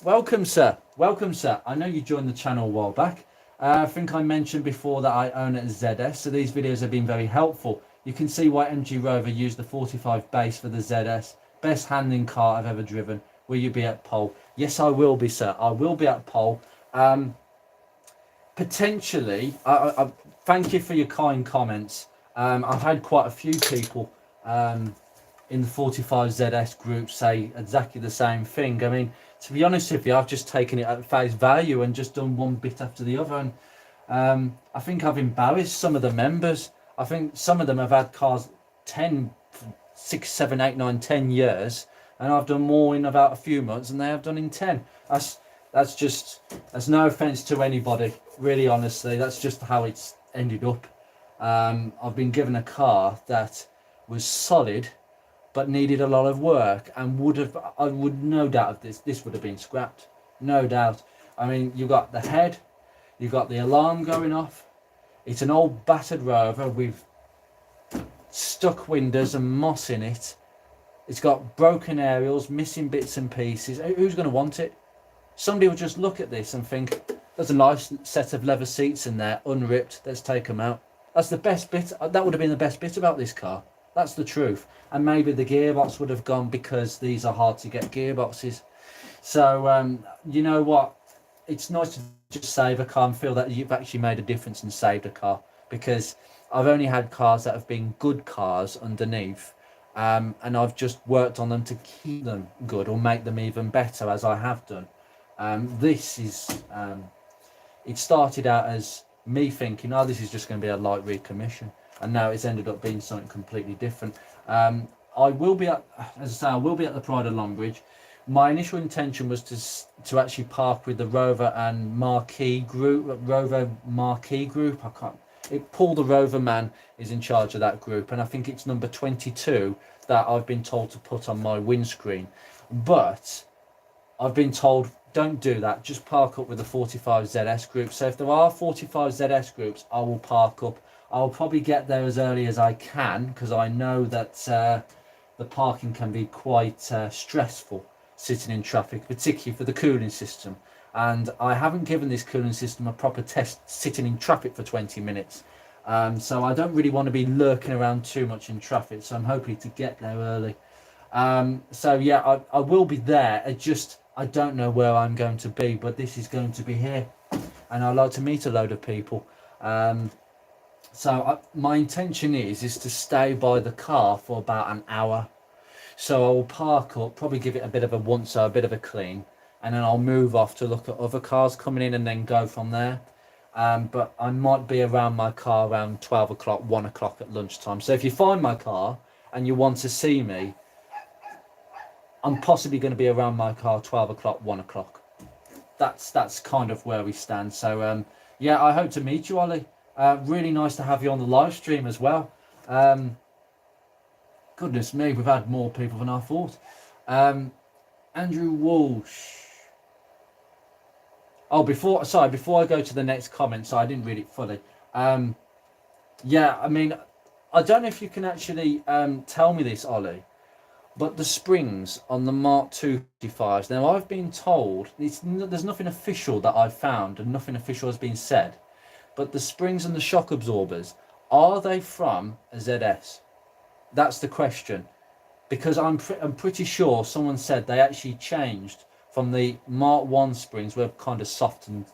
A: welcome sir. I know you joined the channel a while back. I think I mentioned before that I own a ZS, so these videos have been very helpful. You can see why MG Rover used the 45 base for the ZS. Best handling car I've ever driven. Will you be at pole? Yes, I will be, sir. I will be at pole. Potentially. I thank you for your kind comments. I've had quite a few people in the 45 ZS group say exactly the same thing. I mean, to be honest with you, I've just taken it at face value and just done one bit after the other. And I think I've embarrassed some of the members. I think some of them have had cars 6, 7, 8, 9, 10 years, and I've done more in about a few months than they have done in 10. That's no offence to anybody, really, honestly. That's just how it's ended up. I've been given a car that was solid but needed a lot of work, and I would no doubt this would have been scrapped, no doubt. I mean, you got the head, you got the alarm going off. It's an old battered Rover with stuck windows and moss in it. It's got broken aerials, missing bits and pieces. Who's going to want it? Somebody will just look at this and think, there's a nice set of leather seats in there, unripped, let's take them out. That's the best bit. That would have been the best bit about this car. That's the truth. And maybe the gearbox would have gone, because these are hard to get gearboxes. So, you know what? It's nice to just save a car and feel that you've actually made a difference and saved a car. Because I've only had cars that have been good cars underneath. And I've just worked on them to keep them good or make them even better, as I have done. This is... it started out as me thinking, oh, this is just going to be a light recommission, and now it's ended up being something completely different. I will be at, as I say, I will be at the Pride of Longbridge. My initial intention was to actually park with the Rover and Marquee group. I can't. Paul the Rover man is in charge of that group, and I think it's number 22 that I've been told to put on my windscreen. But I've been told, don't do that, just park up with the 45ZS group. So if there are 45ZS groups, I will park up. I'll probably get there as early as I can, because I know that the parking can be quite stressful sitting in traffic, particularly for the cooling system. And I haven't given this cooling system a proper test sitting in traffic for 20 minutes. So I don't really want to be lurking around too much in traffic, so I'm hoping to get there early. So yeah, I will be there. I don't know where I'm going to be, but this is going to be here, and I'd like to meet a load of people. My intention is to stay by the car for about an hour. So I will park up, probably give it a bit of a clean, and then I'll move off to look at other cars coming in and then go from there. But I might be around my car around 12 o'clock, 1 o'clock at lunchtime. So if you find my car and you want to see me, I'm possibly going to be around my car 12 o'clock, 1 o'clock. That's kind of where we stand. So yeah, I hope to meet you, Ollie. Really nice to have you on the live stream as well. Goodness me, we've had more people than I thought. Andrew Walsh. Oh, before I go to the next comment, so I didn't read it fully. Yeah, I mean, I don't know if you can actually tell me this, Ollie, but the springs on the Mark 255s, now I've been told, there's nothing official that I've found and nothing official has been said, but the springs and the shock absorbers, are they from a ZS? That's the question. Because I'm pretty sure someone said they actually changed from the Mark 1 springs, were kind of softened.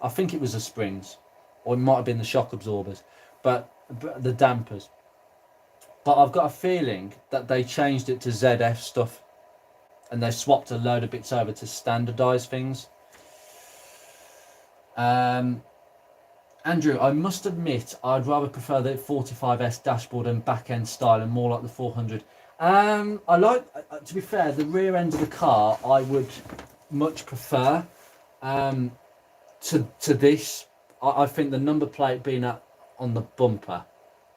A: I think it was the springs, or it might have been the shock absorbers, but the dampers. But I've got a feeling that they changed it to ZF stuff, and they swapped a load of bits over to standardised things. Andrew, I must admit, I'd rather prefer the 45S dashboard and back-end style and more like the 400. I like, to be fair, the rear end of the car I would much prefer to this. I think the number plate being on the bumper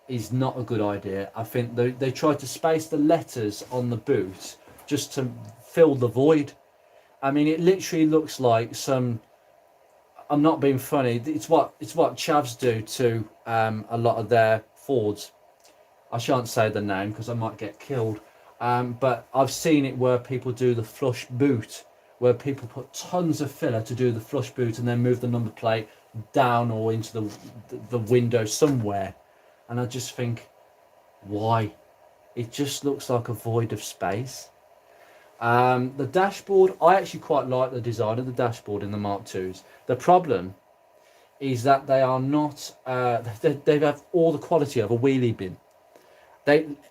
A: is not a good idea. I think they tried to space the letters on the boot just to fill the void. I mean, it literally looks like some... I'm not being funny. It's what chavs do to a lot of their Fords. I shan't say the name because I might get killed. But I've seen it where people do the flush boot, where people put tons of filler to do the flush boot and then move the number plate down or into the window somewhere. And I just think, why? It just looks like a void of space. The dashboard, I actually quite like the design of the dashboard in the Mark IIs. The problem is that they are not, they have all the quality of a wheelie bin.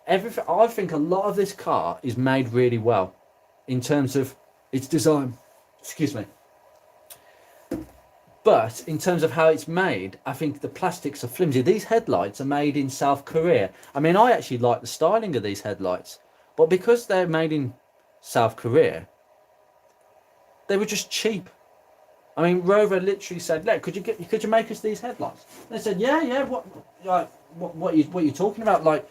A: Everything. I think a lot of this car is made really well in terms of its design. Excuse me. But in terms of how it's made, I think the plastics are flimsy. These headlights are made in South Korea. I mean, I actually like the styling of these headlights, but because they're made in South Korea, they were just cheap. I mean, Rover literally said, "Look, could you make us these headlights?" They said, "Yeah. What are you talking about? Like,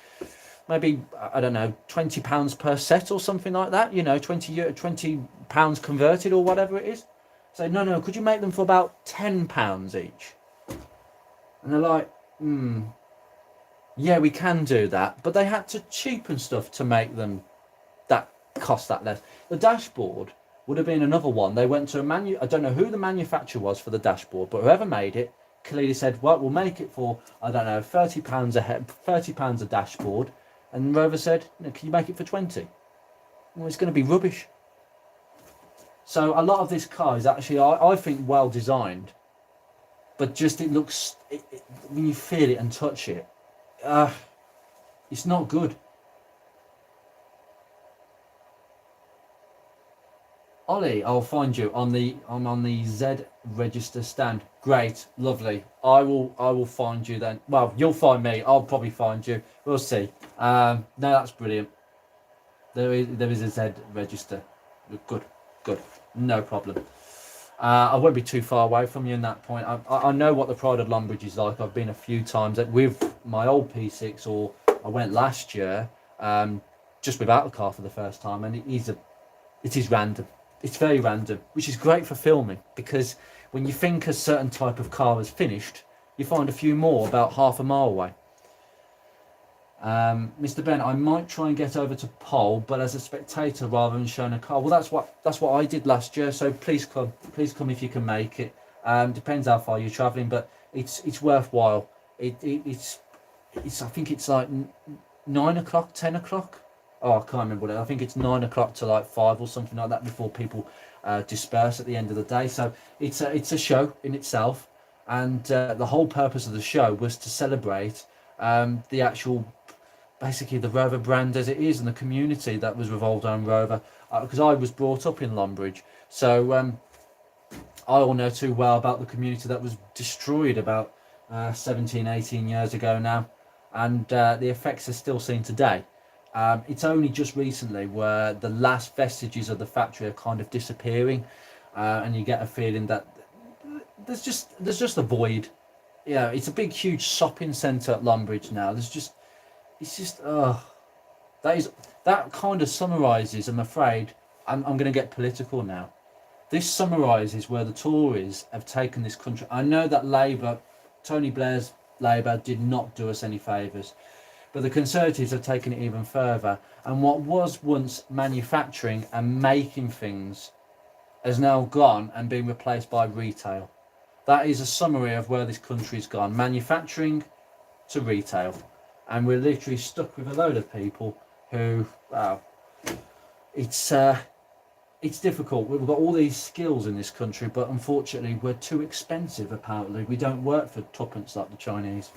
A: maybe, I don't know, £20 per set or something like that, you know, £20 converted or whatever it is. So no, could you make them for about £10 each? And they're like, yeah, we can do that, but they had to cheapen stuff to make them that cost that less. The dashboard would have been another one. They went to I don't know who the manufacturer was for the dashboard, but whoever made it clearly said, well, we'll make it for, I don't know, £30 a head, £30 a dashboard. And Rover said, can you make it for 20? Well, it's going to be rubbish. So a lot of this car is actually, I think, well designed, but just it looks, when you feel it and touch it, it's not good. Ollie, I'll find you on I'm on the Z register stand. Great, lovely. I will find you then. Well, you'll find me. I'll probably find you. We'll see. No, that's brilliant. There is a Z register. Good. No problem. I won't be too far away from you in that point. I know what the Pride of Longbridge is like. I've been a few times with my old P6, or I went last year, just without the car for the first time, and it is random. It's very random, which is great for filming, because when you think a certain type of car is finished, you find a few more about half a mile away. Mr. Ben, I might try and get over to Pole, but as a spectator rather than showing a car. Well, that's what I did last year. So please come if you can make it. Depends how far you're travelling, but it's worthwhile. It's I think it's like 9 o'clock, 10 o'clock. Oh, I can't remember what I think it's 9 o'clock to like 5 or something like that before people disperse at the end of the day. So it's a show in itself, and the whole purpose of the show was to celebrate the actual, basically the Rover brand as it is, and the community that was revolved around Rover. Because I was brought up in Longbridge, so I all know too well about the community that was destroyed about 17, 18 years ago now, and the effects are still seen today. It's only just recently where the last vestiges of the factory are kind of disappearing, and you get a feeling that there's just a void. Yeah, it's a big, huge shopping centre at Longbridge now. That kind of summarises. I'm afraid I'm going to get political now. This summarises where the Tories have taken this country. I know that Labour, Tony Blair's Labour, did not do us any favours. But the Conservatives have taken it even further. And what was once manufacturing and making things has now gone and been replaced by retail. That is a summary of where this country's gone. Manufacturing to retail. And we're literally stuck with a load of people who, well, it's difficult. We've got all these skills in this country, but unfortunately we're too expensive, apparently. We don't work for tuppence like the Chinese.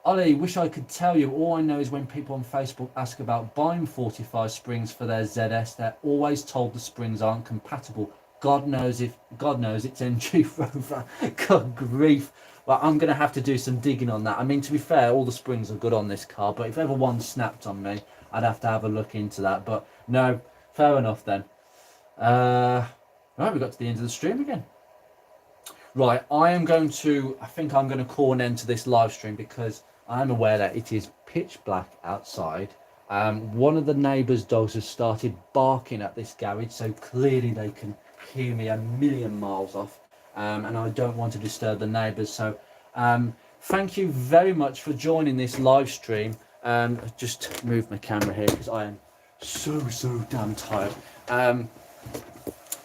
A: Ollie, wish I could tell you. All I know is when people on Facebook ask about buying 45 springs for their ZS, they're always told the springs aren't compatible. God knows it's MG Rover. God grief. Well, I'm going to have to do some digging on that. I mean, to be fair, all the springs are good on this car, but if ever one snapped on me, I'd have to have a look into that. But no, fair enough then. Right, we got to the end of the stream again. Right, I think I'm going to call an end to this live stream because I am aware that it is pitch black outside. One of the neighbours' dogs has started barking at this garage, so clearly they can hear me a million miles off, and I don't want to disturb the neighbours. So thank you very much for joining this live stream. Just move my camera here because I am so damn tired.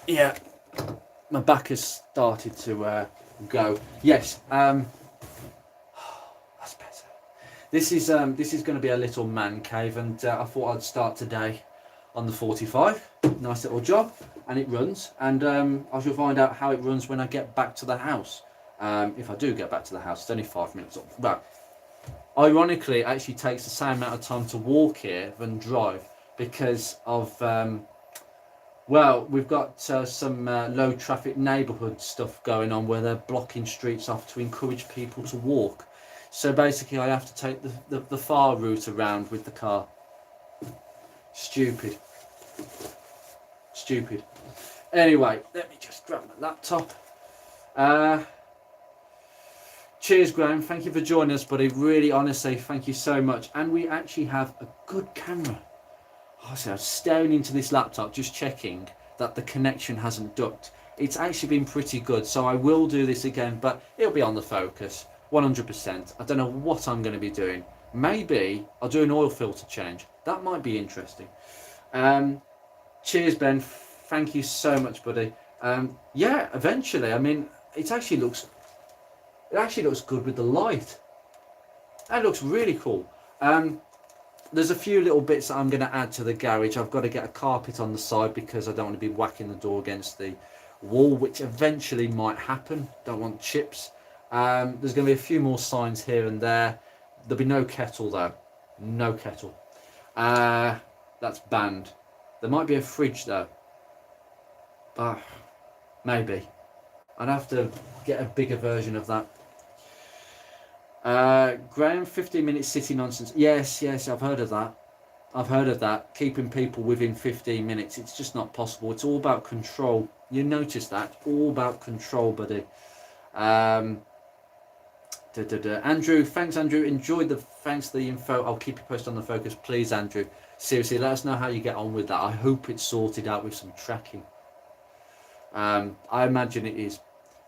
A: Yeah. My back has started to go. Yes, that's better. This is going to be a little man cave, and I thought I'd start today on the 45. Nice little job, and it runs. And I shall find out how it runs when I get back to the house. If I do get back to the house, it's only 5 minutes. Well, ironically, it actually takes the same amount of time to walk here than drive because of. Well, we've got some low traffic neighbourhood stuff going on where they're blocking streets off to encourage people to walk. So basically I have to take the far route around with the car. Stupid. Anyway, let me just grab my laptop. Cheers, Graham. Thank you for joining us, buddy. Really, honestly, thank you so much. And we actually have a good camera. I was staring into this laptop, just checking that the connection hasn't ducked. It's actually been pretty good, so I will do this again, but it'll be on the Focus, 100%. I don't know what I'm going to be doing. Maybe I'll do an oil filter change. That might be interesting. Cheers, Ben. Thank you so much, buddy. Yeah, eventually. I mean, it actually looks good with the light. That looks really cool. There's a few little bits that I'm going to add to the garage. I've got to get a carpet on the side because I don't want to be whacking the door against the wall, which eventually might happen. Don't want chips. There's going to be a few more signs here and there. There'll be no kettle though. No kettle. That's banned. There might be a fridge though. Maybe. I'd have to get a bigger version of that. Graham, 15 minutes city nonsense. Yes, I've heard of that. Keeping people within 15 minutes. It's just not possible. It's all about control. You notice that? All about control, buddy. Andrew, thanks, Andrew. Thanks for the info. I'll keep you posted on the Focus, please, Andrew. Seriously, let us know how you get on with that. I hope it's sorted out with some tracking. I imagine it is.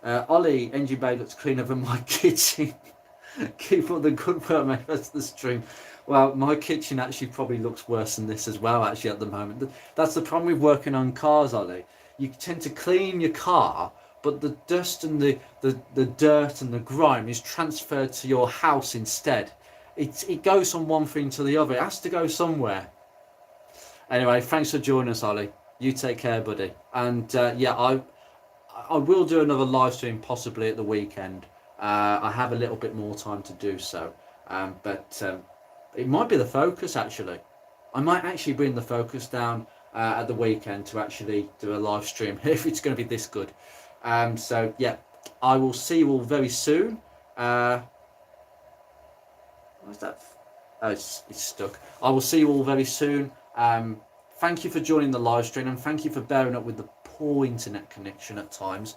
A: Ollie, NG Bay looks cleaner than my kitchen. Keep up the good work, mate. That's the stream. Well, my kitchen actually probably looks worse than this as well, actually, at the moment. That's the problem with working on cars, Ollie. You tend to clean your car, but the dust and the dirt and the grime is transferred to your house instead. It goes from one thing to the other. It has to go somewhere. Anyway, thanks for joining us, Ollie. You take care, buddy. And yeah, I will do another live stream possibly at the weekend. I have a little bit more time to do so, but it might be the Focus actually. I might actually bring the Focus down at the weekend to actually do a live stream if it's going to be this good. So yeah, I will see you all very soon. What's that? Oh, it's stuck. I will see you all very soon. Thank you for joining the live stream, and thank you for bearing up with the poor internet connection at times.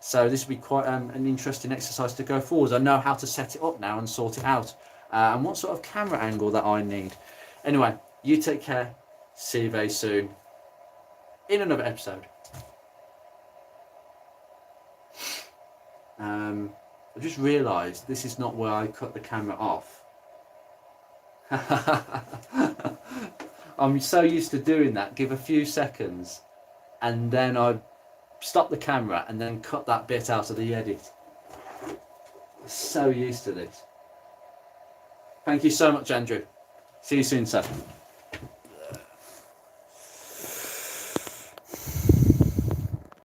A: So this will be quite an interesting exercise to go forward. I know how to set it up now and sort it out, and what sort of camera angle that I need. Anyway, you take care. See you very soon in another episode. I just realised this is not where I cut the camera off. I'm so used to doing that. Give a few seconds, and then I stop the camera and then cut that bit out of the edit. I'm so used to this. Thank you so much, Andrew. See you soon, sir.